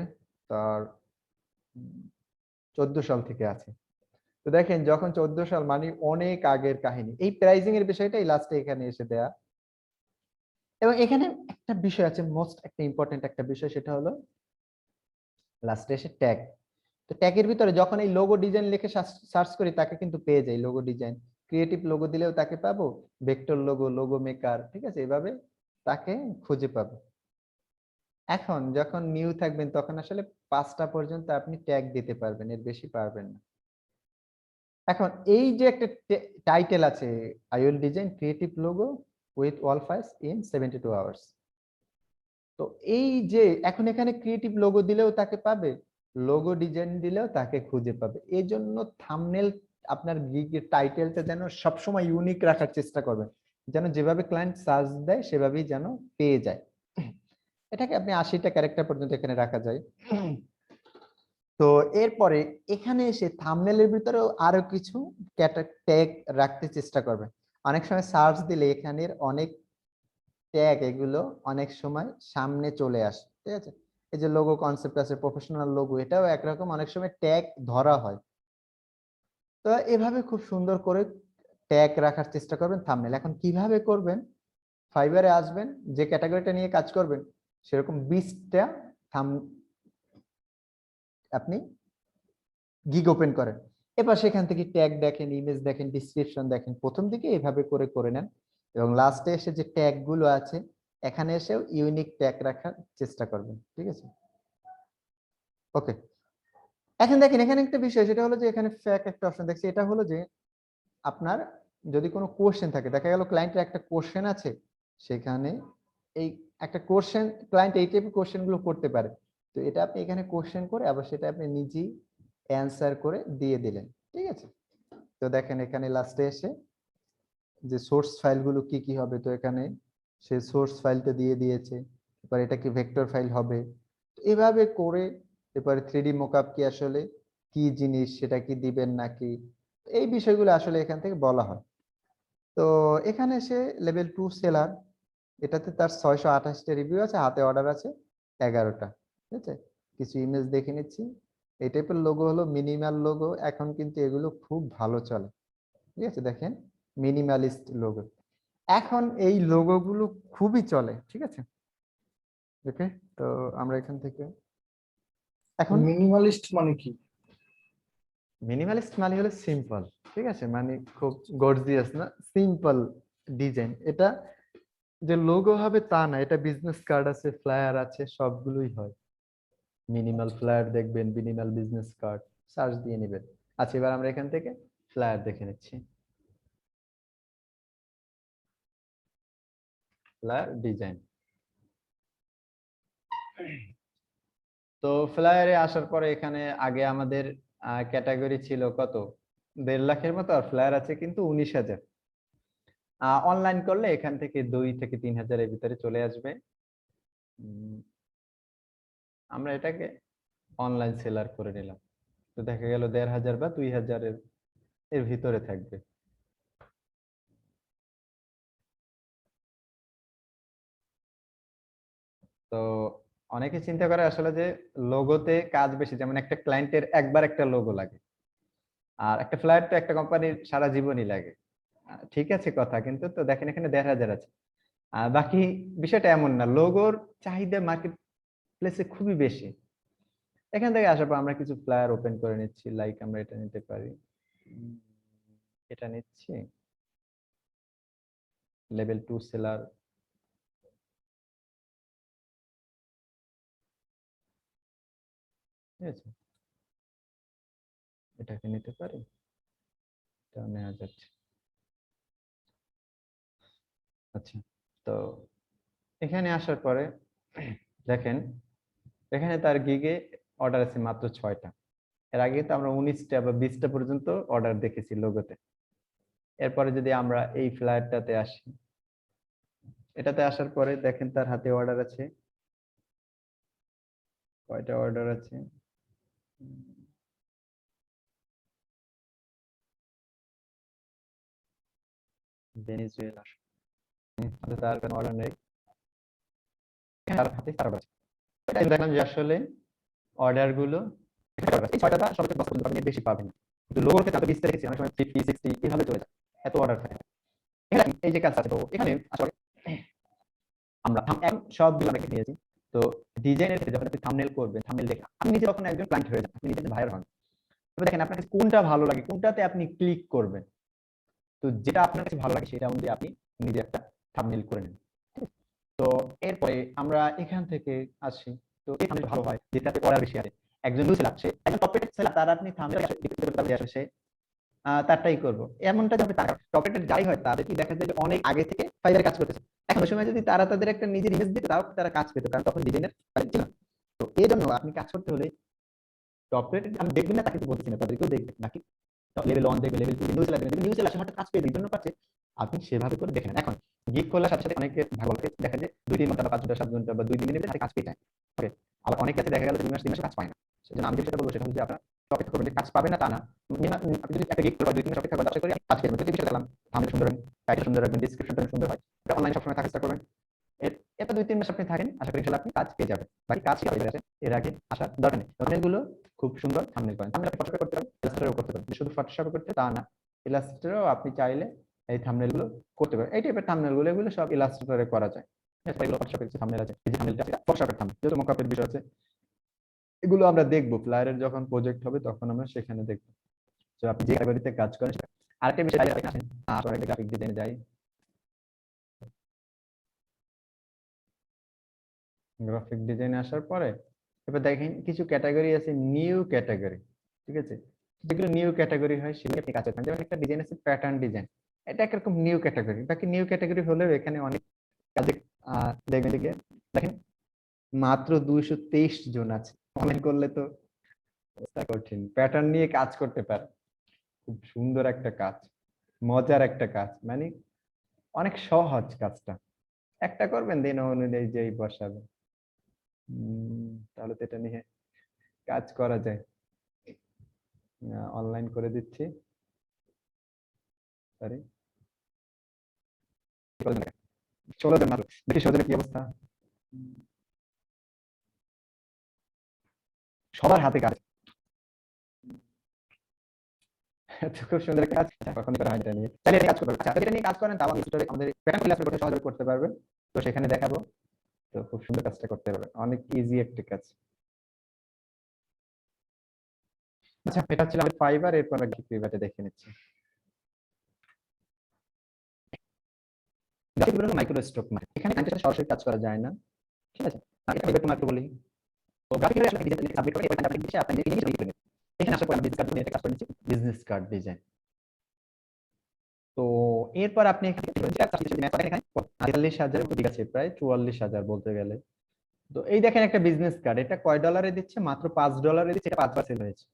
তার 14 সাল থেকে আছে। তো দেখেন যখন 14 সাল মানে অনেক আগের কাহিনী, এই প্রাইজিং এর বিষয়টাই লাস্টে এখানে এসে দেয়া। এবং এখানে একটা বিষয় আছে, মোস্ট একটা ইম্পর্টেন্ট একটা বিষয়, সেটা হলো লাস্টে এসে ট্যাগ। তো ট্যাগের ভিতরে যখন এই লোগো ডিজাইন লিখে সার্চ করি, তাকে কিন্তু পেয়ে যাই লোগো ডিজাইন, ক্রিয়েটিভ লোগো দিলেও তাকে পাবো, ভেক্টর লোগো, লোগো মেকার, ঠিক আছে, এভাবে তাকে খুঁজে পাবো। এখন যখন নিউ থাকবেন তখন আসলে 5টা পর্যন্ত আপনি ট্যাগ দিতে পারবেন, এর বেশি পারবেন না। এখন এই যে একটা টাইটেল আছে, I will design creative logo with all files in 72 hours. তো এই যে এখন এখানে ক্রিয়েটিভ লোগো দিলেও তাকে পাবে, লোগো ডিজাইন দিলেও তাকে খুঁজে পাবে। এই জন্য থাম্বনেল আপনার গিগের টাইটেলটা যেন সবসময় ইউনিক রাখার চেষ্টা করবেন, যেন যেভাবে ক্লায়েন্ট সার্চ দেয় সেভাবেই যেন পেয়ে যায়। এটাকে আপনি 80টা ক্যারেক্টার পর্যন্ত এখানে রাখা যায়। তো এরপরে এখানে এসে থাম্বনেলের ভিতরেও আরো কিছু ট্যাগ রাখতে চেষ্টা করবেন। অনেক সময় সার্চ দিলে এখানের অনেক ট্যাগ এগুলো অনেক সময় সামনে চলে আসে, ঠিক আছে। এই যে লোগো কনসেপ্ট আছে, প্রফেশনাল লোগো, এটাও একরকম, অনেক সময় ট্যাগ ধরা হয়। তো এভাবে খুব সুন্দর করে ট্যাগ রাখার চেষ্টা করবেন থাম্বনেল। এখন কিভাবে করবেন, ফাইবারে আসবেন, যে ক্যাটাগরিটা নিয়ে কাজ করবেন সেরকম 20টা থাম আপনি গিগ ওপেন করেন। এবার সেখান থেকে ট্যাগ দেখেন, ইমেজ দেখেন, ডিসক্রিপশন দেখেন, প্রথম দিকে এভাবে করে করে নেন, এবং লাস্টে এসে যে ট্যাগ গুলো আছে এখানে এসেও ইউনিক ট্যাগ রাখার চেষ্টা করবেন, ঠিক আছে। ওকে, এখন দেখেন এখানে একটা বিষয়, সেটা হলো যে এখানে ফ্যাক একটা অপশন দেখছি, এটা হলো যে আপনার যদি কোনো কোশ্চেন থাকে, দেখা গেল ক্লায়েন্টের একটা কোশ্চেন আছে, সেখানে এই একটা কোশ্চেন ক্লায়েন্ট এই টাইপের কোশ্চেন গুলো করতে পারে, তো এটা আপনি এখানে কোশ্চেন করে আবার সেটা আপনি নিজেই অ্যান্সার করে দিয়ে দিলেন, ঠিক আছে। তো দেখেন এখানে লাস্টে এসে যে সোর্স ফাইলগুলো কি কি হবে, তো এখানে সে সোর্স ফাইলটা দিয়ে দিয়েছে। এবার এটা কি ভেক্টর ফাইল হবে, এভাবে করে এবারে 3D মকআপ কি আসলে কি জিনিস সেটা কি দিবেন নাকি, এই বিষয়গুলো আসলে এখান থেকে বলা হয়। তো এখানে সে লেভেল 2 সেলার, এটাতে তার 628টা রিভিউ আছে, হাতে অর্ডার আছে 11টা, ঠিক আছে। কিছু ইমেজ দেখে নিচ্ছি। এই টাইপের লোগো হলো মিনিমাল লোগো, এখন কিন্তু এগুলো খুব ভালো চলে, ঠিক আছে। দেখেন মিনিমালিস্ট লোগো, এখন এই লোগো গুলো খুবই চলে, ঠিক আছে। ওকে, তো আমরা এখান থেকে এখন মিনিমালিস্ট মানে কি? মিনিমালিস্ট মানে হলো সিম্পল, ঠিক আছে, মানে খুব গর্জিয়াস না, সিম্পল ডিজাইন। এটা যে লোগো হবে তা না, এটা বিজনেস কার্ড আছে, ফ্লায়ার আছে, সবগুলোই হয়। মিনিমাল ফ্লায়ার দেখবেন, মিনিমাল বিজনেস কার্ড, সার্চ দিয়ে নেবেন। আচ্ছা, এবার আমরা এখান থেকে ফ্লায়ার দেখে নিচ্ছি, ফ্লায়ার ডিজাইন। তো ফ্লায়ারে আসার পরে এখানে আগে আমাদের ক্যাটাগরি ছিল কত, 1.5 লাখের মতো, আর ফ্লায়ার আছে কিন্তু 19,000। অনলাইন করলে এখান থেকে 2 থেকে 3000 এর ভিতরে চলে আসবে। আমরা এটাকে অনলাইন সেলার করে নিলাম, তো দেখা গেল 1500 বা 2000 এর ভিতরে থাকবে। তো অনেকে চিন্তা করে আসলে যে লোগোতে কাজ বেশি, যেমন একটা ক্লায়েন্টের একবার একটা লোগো লাগে, আর একটা ফ্লায়ার তো একটা কোম্পানির সারা জীবনই লাগে। ঠিক আছে কথা, কিন্তু তো দেখেন এখানে 1500 আছে। বাকি বিষয়টা এমন না, লোগোর চাহিদা মার্কেট প্লেসে খুবই বেশি। এখান থেকে আসার পর আমরা কিছু ফ্লায়ার ওপেন করে নিচ্ছি, লাইক আমরা এটা নিতে পারি, এটা নিচ্ছি লেভেল 2 সেলার। ঠিক আছে, এটাকে নিতে পারি, এটা নেওয়া যাচ্ছে। আচ্ছা, তো এখানে আসার পরে দেখেন এখানে তার গিগে অর্ডার আছে মাত্র 6টা। এর আগে তো আমরা 19টা বা 20টা পর্যন্ত অর্ডার দেখেছি লোগোতে। এরপরে যদি আমরা এই ফ্লায়ারটাতে আসি, এটাতে আসার পরে দেখেন তার হাতে অর্ডার আছে কয়টা, অর্ডার আছে ভেনেজুয়েলার, তার কোনো অর্ডার নেই, তার হাতে তার অর্ডার আছে। এটা আমি দেখলাম যে আসলে অর্ডার গুলো এই 6টা সবচেয়ে 10 পর্যন্ত আপনি বেশি পাবেন, কিন্তু লোগোর ক্ষেত্রে আমরা 20 দেখেছি, অনেক সময় 50 60 এভাবে চলে যায়, এত অর্ডার থাকে। এখানে এই যে কাজ আছে, তো এখানে আসলে আমরা এখন সবগুলো আমরা নিয়েছি। তো ডিজাইনের ক্ষেত্রে যখন আপনি থাম্বনেল করবেন, থাম্বনেল দেখে আপনি নিজে যখন একজন ক্লায়েন্ট হয়ে যান, আপনি নিজে ভাইয়ার হন, তবে দেখেন আপনার কাছে কোনটা ভালো লাগে, কোনটাতে আপনি ক্লিক করবেন। তো যেটা আপনার কাছে ভালো লাগে সেটা অনুযায়ী আপনি নিজে একটা থাম্বনেল করে নেন। তো এরপরে আমরা এখান থেকে আসি, তো এই থাম্বনেল ভালো হয় যেটাতে অর্ডার বেশি আছে। একজন নিউ সেলার, সে একজন টপ রেটেড সেলার, তার আপনি থাম্বনেল আসে সে তারটাই করব। এমনটা যাবে তার টপ রেটেড যাই হয়, তাদের কি দেখা যায় যে অনেক আগে থেকে ফাইবারে কাজ করতেছে। এখন ওই সময় যদি তারা তাদের একটা নিজের ইমেজ দিত, তাও তারা কাজ পেত, কারণ তখন ডিজাইনের ছিল না। তো এই জন্য আপনি কাজ করতে হলে টপ রেটেড আমি দেখবেন না তাকে তো বলতেছি না, তাদেরকেও দেখবেন, নাকি লেভেল 1 দেখবেন, লেভেল 2 নিউ সেলার দেখবেন, নিউ সেলার আসে হঠাৎ কাজ পেয়ে এই জন্য পাচ্ছে, আপনি সেভাবে করে দেখেন। এখন গিগ খোলার সাথে সাথে অনেকে ভালো লাগে, দেখা যায় 2-3 ঘন্টা বা 5 ঘন্টা 7 ঘন্টা বা 2 দিনের মধ্যে তারা কাজ পেয়ে যায়। ওকে, আবার অনেক কাছে দেখা গেল 2 মাস 3 মাসে কাজ পায় না। সেজন্য আমি যেটা বলবো সেটা হচ্ছে আপনারা অপেক্ষা করবেন যে কাজ পাবে না তা না, আপনি যদি একটা গিগ করে 2-3 মাস অপেক্ষা করেন, আশা করি কাজ পেয়ে যাবেন। যদি বিষয়টা দেখলাম থাম্বনেল সুন্দর হয়, টাইটেল সুন্দর রাখবেন, ডেসক্রিপশনটা সুন্দর হয়, এটা অনলাইনে সবসময় থাকার চেষ্টা করবেন। এটা 2-3 মাস আপনি থাকেন, আশা করি ইনশাআল্লাহ আপনি কাজ পেয়ে যাবেন। বাকি কাজ কিভাবে আসে এর আগে আসার দরকার নেই। থাম্বনেলগুলো খুব সুন্দর থাম্বনেল করেন, থাম্বনেল আপনি ফটোশপে করতে পারেন, ইলাস্ট্রেটরেও করতে পারেন। শুধু ফটোশপে করতে তা না, ইলাস্ট্রেটরেও আপনি চাইলে এই থাম্বনেলগুলো করতে পারেন। এই টাইপের থাম্বনেলগুলো এগুলো সব ইলাস্ট্রেটরে করা যায়। এগুলো ফটোশপের কিছু থাম্বনেল আছে, এই যে থাম্বনেলটা আছে ফটোশপের থাম্বনেল, যেহেতু মকআপের বিষয় আছে, এগুলো আমরা দেখবো ফ্লায়ারের যখন প্রজেক্ট হবে তখন আমরা সেখানে দেখবো। তো আপনি যে ক্যাটাগরিতে কাজ করেন। আরেকটা বিষয় আসেন, আসলে গ্রাফিক ডিজাইনে যাই। গ্রাফিক ডিজাইনে আসার পরে এবার দেখেন কিছু ক্যাটাগরি আছে, নিউ ক্যাটাগরি। ঠিক আছে, যেগুলো নিউ ক্যাটাগরি হয় সেগুলো আপনি কাজ করবেন। যেমন একটা ডিজাইন আছে প্যাটার্ন ডিজাইন, এটা একরকম নিউ ক্যাটাগরি। বাকি নিউ ক্যাটাগরি হলেও এখানে অনেক কাজে দেখবেন দিকে দেখেন মাত্র 223 জন আছে। কমেন্ট করলে তো অবস্থা কঠিন। প্যাটার্ন নিয়ে কাজ করতে পারে, খুব সুন্দর একটা কাজ, মজার একটা কাজ, মানে অনেক সহজ কাজটা। একটা করবেন দিন অনুযায়ী যেই বসাবেন, তাহলে তো এটা নিয়ে কাজ করা যায়। অনলাইন করে দিচ্ছি, সরি 16 জন মাত্র, দেখি 16 জনের কি অবস্থা। সবার হাতে কাজ, খুব সুন্দর কাজ, কখনই করা হয় এটা নিয়ে, তাহলে এটা কাজ করবেন। আচ্ছা, এটা নিয়ে কাজ করেন, তাও আমাদের প্যাটার্ন ক্লাস করতে সহজে করতে পারবেন, তো সেখানে দেখাবো। তো খুব সুন্দর কাজটা করতে পারবেন, অনেক ইজি একটা কাজ। আচ্ছা, এটা ছিল আমাদের ফাইবার, এরপর আমরা ফিভারটা দেখে নিচ্ছি। মাইক্রো স্টক মার্কেট, এখানে ক্লায়েন্টের সাথে সরাসরি কাজ করা যায় না। ঠিক আছে, এটা ফাইবার মার্কেট বলি। তো গ্রাফিক আসলে ডিজাইন সাবমিট করে এখানে আপনি দিচ্ছে, আপনি নিজে নিজে লিখে নেবেন। এখানে আসার পর আমি বিজনেস কার্ড নিয়ে কাজ করে নিচ্ছি, বিজনেস কার্ড ডিজাইন। তো এরপর আপনি এখানে ৪৮,০০০ ঠিক আছে, প্রায় ৪৪,০০০ বলতে গেলে। তো এই দেখেন একটা বিজনেস কার্ড, এটা কয় ডলারে দিচ্ছে? মাত্র $5 দিচ্ছে, এটা 5 বার সেল হয়েছে।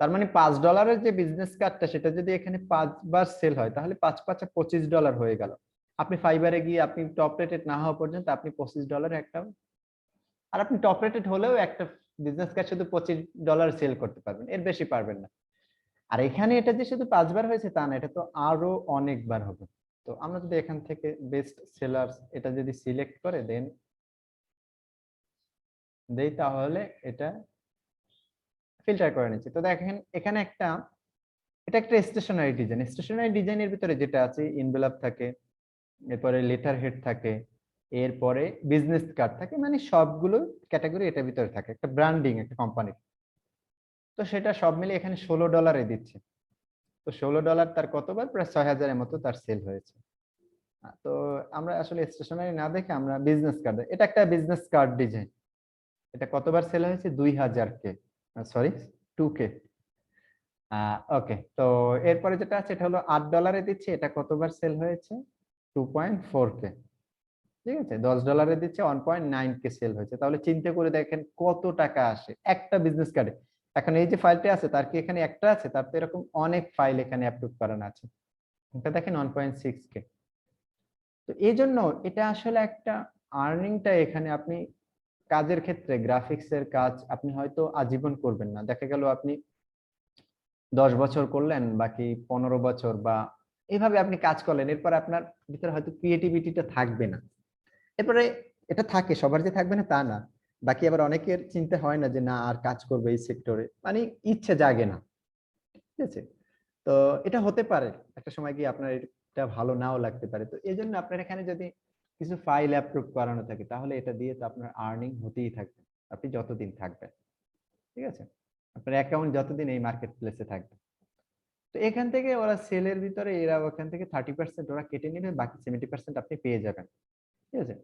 তার মানে $5 যে বিজনেস কার্ডটা সেটা যদি এখানে 5 বার সেল হয় তাহলে 5×5 = $25 হয়ে গেল। আপনি ফাইবারে গিয়ে আপনি টপ রেটেড না হওয়া পর্যন্ত আপনি $25 একটা, আর আপনি টপ রেটেড হলেও একটা বিজনেস কার্ড শুধু $25 সেল করতে পারবেন, এর বেশি পারবেন না। আর এখানে এটা যে শুধু 5 বার হয়েছে তা না, এটা তো আরো অনেকবার হবে। তো আমরা যদি এখান থেকে বেস্ট সেলার্স এটা যদি সিলেক্ট করে দেন দেই তাহলে এটা ফিল্টার করে নিচ্ছি। তো দেখেন এখানে এটা একটা স্টেশনারি ডিজাইন। স্টেশনারি ডিজাইনের ভিতরে যেটা আছে এনভেলপ থাকে, এরপরে লেটার হেড থাকে, এরপরে বিজনেস কার্ড থাকে, মানে সবগুলো ক্যাটাগরি এটার ভিতরে থাকে, একটা ব্র্যান্ডিং একটা কোম্পানির। তো সেটা সব মিলে এখানে $16 দিচ্ছে। তো $16 তার কতবার, প্রায় 6000-এর মতো তার সেল হয়েছে। তো আমরা আসলে স্টেশনারি না দেখে আমরা বিজনেস কার্ড, এটা একটা বিজনেস কার্ড ডিজাইন। এটা কতবার সেল হয়েছে, 2000 কে, সরি 2K। ওকে, তো এরপরে যেটা আছে এটা হলো $8 দিচ্ছে, এটা কতবার সেল হয়েছে, 2.4K। ঠিক আছে, $10 দিচ্ছে, 1.9K সেল হয়েছে। তাহলে চিন্তা করে দেখেন কত টাকা আসে একটা বিজনেস কার্ডে। এখন এই যে ফাইলটা আছে তার কি এখানে একটা আছে, তার তো এরকম অনেক ফাইল এখানে অ্যাপ্রুভ করানো আছে। এটা দেখেন 1.6K। তো এই জন্য এটা আসলে একটা আর্নিংটা এখানে আপনি কাজের ক্ষেত্রে গ্রাফিক্স এর কাজ আপনি হয়তো আজীবন করবেন না, দেখা গেল আপনি 10 বছর করলেন, বাকি 15 বছর বা এইভাবে আপনি কাজ করলেন, এরপর আপনার ভিতরে হয়তো ক্রিয়েটিভিটিটা থাকবে না। এরপরে এটা থাকে, সবার যে থাকবে না তা না, বাকি আবার অনেকের চিন্তা হয় না যে না আর কাজ করবে এই সেক্টরে, মানে ইচ্ছে জাগে না। ঠিক আছে, তো এটা হতে পারে একটা সময় গিয়ে আপনার এটা ভালো নাও লাগতে পারে। তো এই জন্য আপনার এখানে যদি কিছু ফাইল অ্যাপ্রুভ করানো থাকে তাহলে এটা দিয়ে তো আপনার আর্নিং হতেই থাকবে, আপনি যতদিন থাকবেন। ঠিক আছে, আপনার অ্যাকাউন্ট যতদিন এই মার্কেট প্লেসে থাকবে। তো এখান থেকে ওরা সেলের ভিতরে এরা ওখান থেকে 30% ওরা কেটে নেবে, বাকি 70% আপনি পেয়ে যাবেন। ঠিক আছে,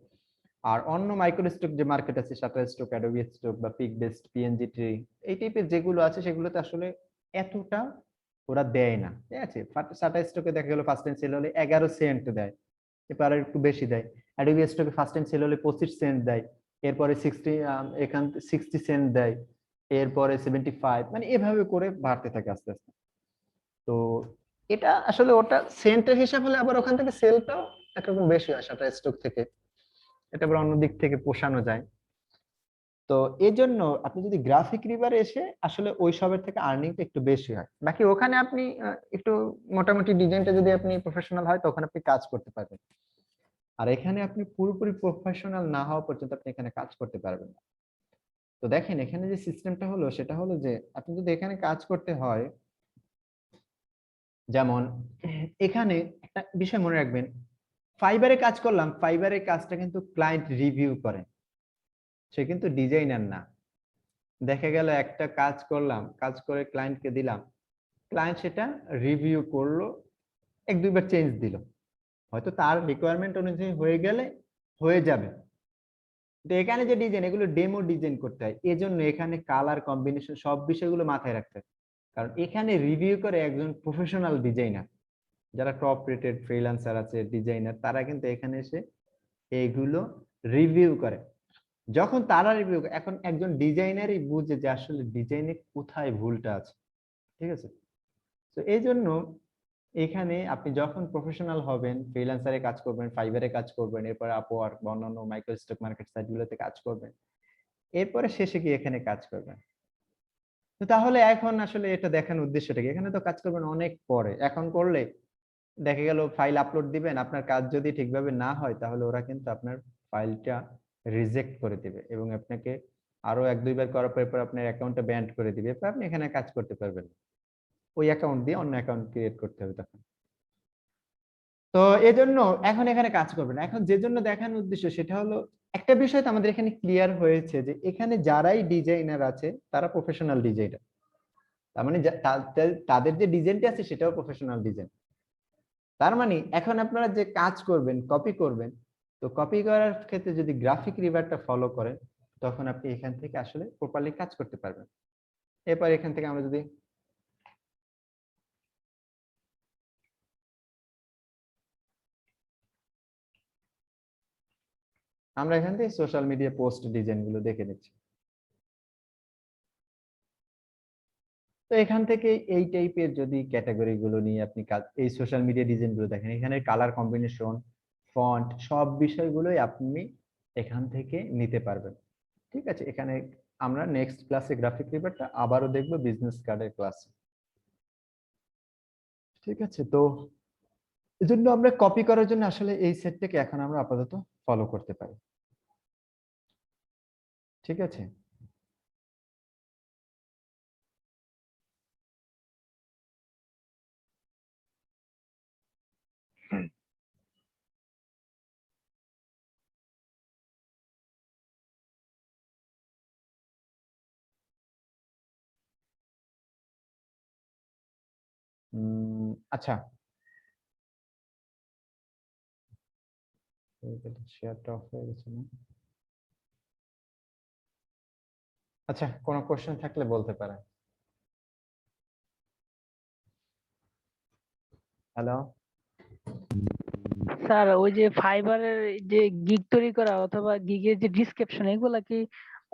আর অন্য মাইক্রো স্টক যে মার্কেট আছে, শাটার স্টক, অ্যাডোবি স্টক বা পিক বেস্ট, পিএনজি ট্রি, এই টাইপের যেগুলো আছে সেগুলোতে আসলে এতটা ওরা দেয় না। ঠিক আছে, শাটার স্টকে দেখা গেল ফার্স্ট টাইম সেল হলে 11 সেন্ট দেয়, এরপর আর একটু বেশি দেয়। অ্যাডোবি স্টকে ফার্স্ট টাইম সেল হলে 25 সেন্ট দেয়, এরপরে 60 সেন্ট দেয়, এরপরে 75, মানে এভাবে করে বাড়তে থাকে আস্তে আস্তে। তো এটা আসলে ওটা সেন্টের হিসাব হলে আবার ওখান থেকে সেলটাও একরকম বেশি হয় শাটার স্টক থেকে, এটা আবার অন্য দিক থেকে পোষানো যায়। তো এই জন্য আপনি যদি গ্রাফিক রিভারে এসে আসলে ওই সবের থেকে আর্নিংটা একটু বেশি হয়, বাকি ওখানে আপনি একটু মোটামুটি ডিজাইনটা যদি আপনি প্রফেশনাল হয় তখন আপনি কাজ করতে পারবেন। আর এখানে আপনি পুরোপুরি প্রফেশনাল না হওয়া পর্যন্ত আপনি এখানে কাজ করতে পারবেন না। তো দেখেন এখানে যে সিস্টেমটা হলো সেটা হলো যে আপনি যদি এখানে কাজ করতে হয়, যেমন এখানে একটা বিষয় মনে রাখবেন, ফাইবারে কাজ করলাম, ফাইবারের কাজটা কিন্তু ক্লায়েন্ট রিভিউ করে, সে কিন্তু ডিজাইনার না। দেখা গেল একটা কাজ করলাম, কাজ করে ক্লায়েন্টকে দিলাম, ক্লায়েন্ট সেটা রিভিউ করলো, 1-2 বার চেঞ্জ দিল, হয়তো তার রিকোয়ারমেন্ট অনুযায়ী হয়ে গেলে হয়ে যাবে। তো এখানে যে ডিজাইন, এগুলো ডেমো ডিজাইন করতে হয়, এজন্য এখানে কালার কম্বিনেশন সব বিষয়গুলো মাথায় রাখতে হয়। কারণ এখানে রিভিউ করে একজন প্রফেশনাল ডিজাইনার, যারা টপ রেটেড ফ্রিল্যান্সার আছে ডিজাইনার, তারা কিন্তু এখানে এসে এইগুলো রিভিউ করে। যখন তারা রিভিউ, এখন একজন ডিজাইনারই বুঝে যে আসলে ডিজাইনে কোথায় ভুলটা আছে। ঠিক আছে, তো এই জন্য এখানে আপনি যখন প্রফেশনাল হবেন, ফ্রিল্যান্সারে কাজ করবেন, ফাইবারে কাজ করবেন, এরপর আপওয়ার্ক বা অন্যান্য মাইক্রো স্টক মার্কেট সাইটগুলোতে কাজ করবেন, এরপরে শেষে গিয়ে এখানে কাজ করবেন। তো তাহলে এখন আসলে এটা দেখানোর উদ্দেশ্যটা কি, এখানে তো কাজ করবেন অনেক পরে, এখন করলে দেখা গেল ফাইল আপলোড দিবেন, আপনার কাজ যদি ঠিকভাবে না হয় তাহলে ওরা কিন্তু আপনার ফাইলটা রিজেক্ট করে দিবে এবং আপনাকে আরো 1-2 বার করার পর আপনার অ্যাকাউন্টটা ব্যান্ড করে দিবে, এরপর আপনি এখানে কাজ করতে পারবেন না। ওই অ্যাকাউন্ট দিয়ে অন্য অ্যাকাউন্ট ক্রিয়েট করতে হবে তখন। তো এজন্য এখন এখানে কাজ করবে না। এখন যে জন্য দেখানোর উদ্দেশ্য সেটা হলো, একটা বিষয় তো আমাদের এখানে ক্লিয়ার হয়েছে যে এখানে যারাই ডিজাইনার আছে তারা প্রফেশনাল ডিজাইনার, তার মানে তাদের যে ডিজাইনটা আছে সেটাও প্রফেশনাল ডিজাইন। তার মানে এখন আপনারা যে কাজ করবেন, কপি করবেন, তো কপি করার ক্ষেত্রে যদি গ্রাফিক রিভারটা ফলো করেন তখন আপনি এখান থেকে আসলে প্রপারলি কাজ করতে পারবেন। এরপর এখান থেকে আমরা যদি আমরা এখান থেকে সোশ্যাল মিডিয়া পোস্ট ডিজাইন গুলো দেখে নিচ্ছি। তো এখান থেকে এই টাইপের যদি ক্যাটাগরি গুলো নিয়ে আপনি কাজ, এই সোশ্যাল মিডিয়া ডিজাইন গুলো দেখেন, এখানে কালার কম্বিনেশন, ফন্ট, সব বিষয়গুলোই আপনি এখান থেকে নিতে পারবেন। ঠিক আছে, এখানে আমরা নেক্সট ক্লাসে গ্রাফিক রিভারটা আবারও দেখবো বিজনেস কার্ডের ক্লাসে। ঠিক আছে, তো এজন্য আমরা কপি করার জন্য আসলে এই সেটটাকে এখন আমরা আপাতত ফলো করতে পারি। ঠিক আছে, আচ্ছা, শেয়ারটা অফ হয়ে গেছে না? আচ্ছা, কোনো কোশ্চেন থাকলে বলতে পারেন। হ্যালো, স্যার ওই যে ফাইবারের যে গিগ তৈরি করা অথবা গিগের যে ডিসক্রিপশন এগুলা কি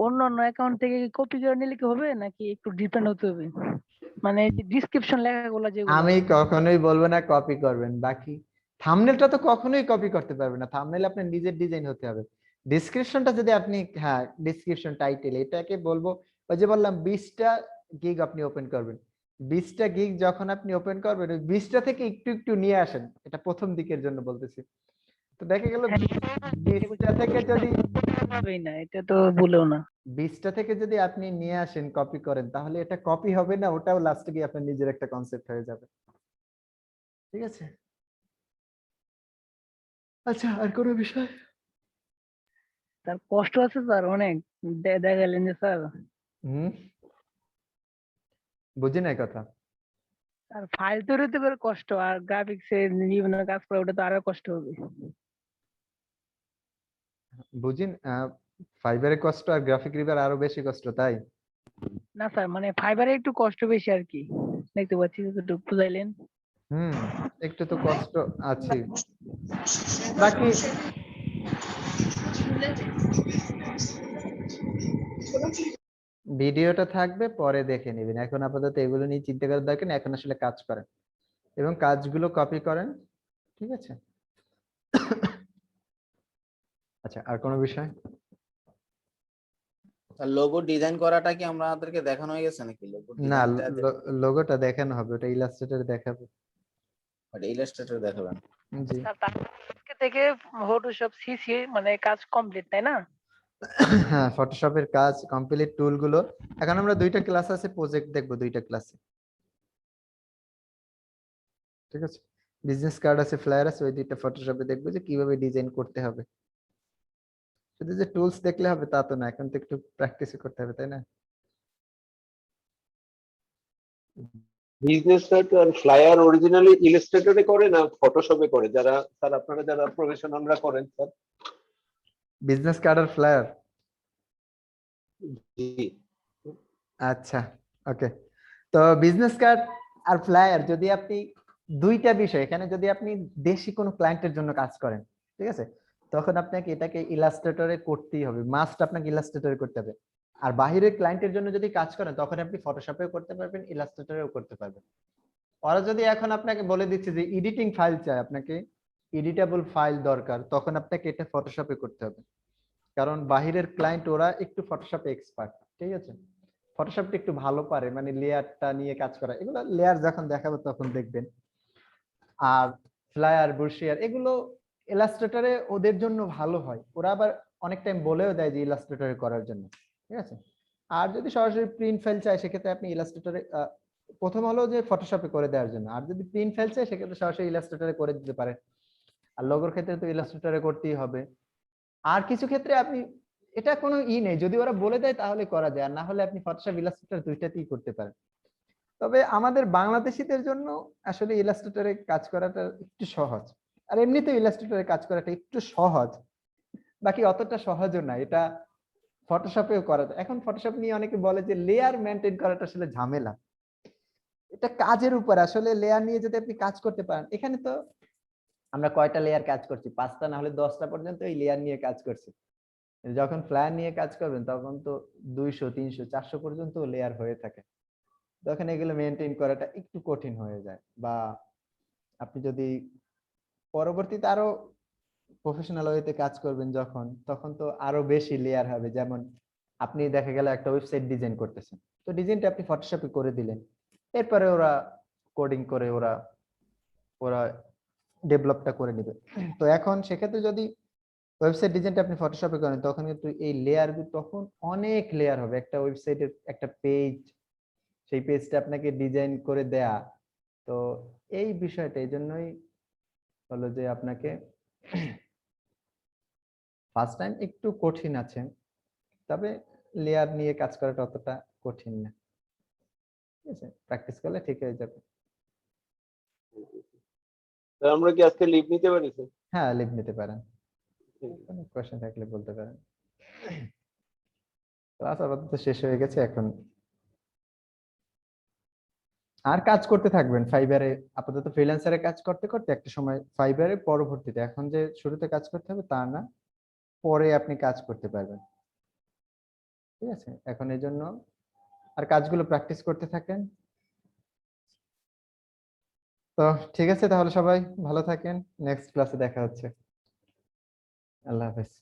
অন্য অন্য অ্যাকাউন্ট থেকে কপি করে নিলে কি হবে নাকি একটু ডিপেন্ড হতে হবে? মানে ডিসক্রিপশন লেখাগুলো যেগুলো আমি কখনোই বলবো না কপি করবেন, বাকি থাম্বনেলটা তো কখনোই কপি করতে পারবেন না, থাম্বনেল আপনার নিজের ডিজাইন হতে হবে। ডেসক্রিপশনটা যদি আপনি, হ্যাঁ ডেসক্রিপশন টাইটেল এটাকে বলবো, ওই যে বললাম 20টা গিগ আপনি ওপেন করবেন, 20টা গিগ যখন আপনি ওপেন করবেন ওই 20টা থেকে একটু একটু নিয়ে আসেন, এটা প্রথম দিকের জন্য বলতেছি। তো দেখা গেল 20টা থেকে যদি হবেই না, এটা তো ভুলেও না। 20টা থেকে যদি আপনি নিয়ে আসেন কপি করেন, তাহলে এটা কপি হবে না, ওটাও লাস্টে গিয়ে আপনার নিজের একটা কনসেপ্ট হয়ে যাবে। ঠিক আছে, আচ্ছা আর কোনো বিষয়? তার কষ্ট আছে স্যার অনেক, দেখালেন যে স্যার। হুম, বুঝি না কথা। আর ফাইল তৈরিতে বের কষ্ট, আর গ্রাফিক্স এর বিভিন্ন কাজ করা ওটা তো আরো কষ্ট হবে। বুঝিন, ফাইবারের কষ্ট আর গ্রাফিক রিভার আরো বেশি কষ্ট, তাই? না স্যার, মানে ফাইবারে একটু কষ্ট বেশি আর কি, দেখতে পাচ্ছি একটু বুঝাইলেন। হুম, একটু তো কষ্ট আছে, বাকি ভিডিওটা থাকবে পরে দেখে নেবেন, এখন আপাতত এগুলো নিয়ে চিন্তা করার দরকার নেই, এখন আসলে কাজ করেন এবং কাজগুলো কপি করেন। ঠিক আছে, আচ্ছা আর কোনো বিষয়? লোগো ডিজাইন করাটা কি আমাদেরকে দেখানো হয়ে গেছে নাকি? লোগো না, ডিজাইনটা লোগোটা দেখানো হবে, ওটা ইলাস্ট্রেটরে দেখাবো। ইলাস্ট্রেটর দেখাবেন? জি, স্যার তার আজকে থেকে ফটোশপ সিসি মানে কাজ কমপ্লিট, তাই না? হ্যাঁ ফটোশপের কাজ কমপ্লিট, টুলগুলো এখন আমরা 2টা ক্লাস আছে, প্রজেক্ট দেখবো 2টা ক্লাসে। ঠিক আছে, বিজনেস কার্ড আছে, ফ্লায়ার আছে, ওই 2টা ফটোশপে দেখবো যে কিভাবে ডিজাইন করতে হবে। শুধু যে টুলস দেখলে হবে তা তো না, এখন তো একটু প্র্যাকটিস করতে হবে, তাই না? বিজনেস কার্ড আর ফ্লায়ার অরিজিনালি ইলাস্ট্রেটরে করে না ফটোশপে করে? যারা স্যার আপনারা যারা প্রফেশনালরা করেন স্যার? বিজনেস কার্ড আর ফ্লায়ার, জি। আচ্ছা ওকে। তো বিজনেস কার্ড আর ফ্লায়ার যদি আপনি 2টা বিষয়, এখানে যদি আপনি দেশি কোনো ক্লায়েন্টের জন্য কাজ করেন, ঠিক আছে, তখন আপনাকে এটাকে ইলাস্ট্রেটরে করতেই হবে, মাস্ট আপনাকে ইলাস্ট্রেটরে করতে হবে। আর বাহিরের ক্লায়েন্টের জন্য যদি কাজ করেন তখন আপনি ফটোশপেও করতে পারবেন, ইলাস্ট্রেটরেও করতে পারবেন। ওরা যদি এখন আপনাকে বলে দিচ্ছে যে এডিটিং ফাইল চাই, আপনাকে এডিটেবল ফাইল দরকার, তখন আপনাকে এটা ফটোশপে করতে হবে, কারণ বাহিরের ক্লায়েন্ট ওরা একটু ফটোশপে এক্সপার্ট। ঠিক আছে, ফটোশপটা একটু ভালো পারে, মানে লেয়ারটা নিয়ে কাজ করা, এগুলো লেয়ার যখন দেখাবো তখন দেখবেন। আর ফ্লায়ার, ব্রোশিয়ার এগুলো ইলাস্ট্রেটরে ওদের জন্য ভালো হয়, ওরা আবার অনেক টাইম বলেও দেয় যে ইলাস্ট্রেটরে করার জন্য। ঠিক আছে, আর যদি সরাসরি প্রিন্ট ফাইল চাই সেক্ষেত্রে আপনি ইলাস্ট্রেটরে প্রথম হলো যে ফটোশপে করে দেওয়ার জন্য, আর যদি প্রিন্ট ফাইল চাই সেক্ষেত্রে সরাসরি ইলাস্ট্রেটরে করে দিতে পারে। আর লোগোর ক্ষেত্রে তো ইলাস্ট্রেটরে করতেই হবে। আর কিছু ক্ষেত্রে আপনি, এটা কোনো নেই, যদি ওরা বলে দেয় তাহলে করা যায়, আর না হলে আপনি ফটোশপ ইলাস্ট্রেটর 2টাতেই করতে পারেন। তবে আমাদের বাংলাদেশীদের জন্য আসলে ইলাস্ট্রেটরে কাজ করাটা একটু সহজ, আর এমনিতেও ইলাস্ট্রেটরে কাজ করাটা একটু সহজ, বাকি অতটা সহজও না, এটা ফটোশপেও করা যায়। এখন ফটোশপ নিয়ে অনেকে বলে যে লেয়ার মেনটেন করাটা আসলে ঝামেলা, এটা কাজের উপর, আসলে লেয়ার নিয়ে যদি আপনি কাজ করতে পারেন, এখানে তো আমরা কয়টা লেয়ার কাজ করছি, 5টা না হলে 10টা পর্যন্ত এই লেয়ার নিয়ে কাজ করছি। যখন ফ্লায়ার নিয়ে কাজ করবেন তখন তো 200, 300, 400 পর্যন্ত লেয়ার হয়ে থাকে। তখন এগুলো মেনটেন করাটা একটু কঠিন হয়ে যায়, বা আপনি যদি পরবর্তীতে আরো প্রফেশনাল ওয়েতে কাজ করবেন যখন, তখন তো আরো বেশি লেয়ার হবে। যেমন আপনি দেখা গেল একটা ওয়েবসাইট ডিজাইন করতেছেন, তো ডিজাইনটা আপনি ফটোশপে করে দিলেন, এরপরে ওরা কোডিং করে ওরা ওরা ডেভেলপটা করে নেবে। তো এখন সেক্ষেত্রে যদি ওয়েবসাইট ডিজাইনটা আপনি ফটোশপে করেন, তখন কিন্তু এই লেয়ার, তখন অনেক লেয়ার হবে একটা ওয়েবসাইটের, একটা পেজ, সেই পেজটা আপনাকে ডিজাইন করে দেয়া। তো এই বিষয়টা এই জন্যই হলো যে আপনাকে ফার্স্ট টাইম একটু কঠিন আছে, তবে লেয়ার নিয়ে কাজ করাটা অতটা কঠিন না, ঠিক আছে, প্র্যাকটিস করলে ঠিক হয়ে যাবে। তা আমরা কি আজকে লিভ নিতে পারি স্যার? হ্যাঁ, লিভ নিতে পারেন, কোনো কোশ্চেন থাকলে বলতে পারেন। ক্লাস আপাতত শেষ হয়ে গেছে এখন, আর কাজ করতে থাকবেন ফাইবারে। আপাতত ফ্রিল্যান্সারে কাজ করতে করতে একটা সময় ফাইবারে, পরবর্তীতে এখন যে শুরুতে কাজ করতে হবে তা না, পরে আপনি কাজ করতে পারবেন, ঠিক আছে। এখন এই জন্য আর কাজগুলো প্র্যাকটিস করতে থাকেন। তো ঠিক আছে, তাহলে সবাই ভালো থাকেন, নেক্সট ক্লাসে দেখা হচ্ছে। আল্লাহ হাফেজ।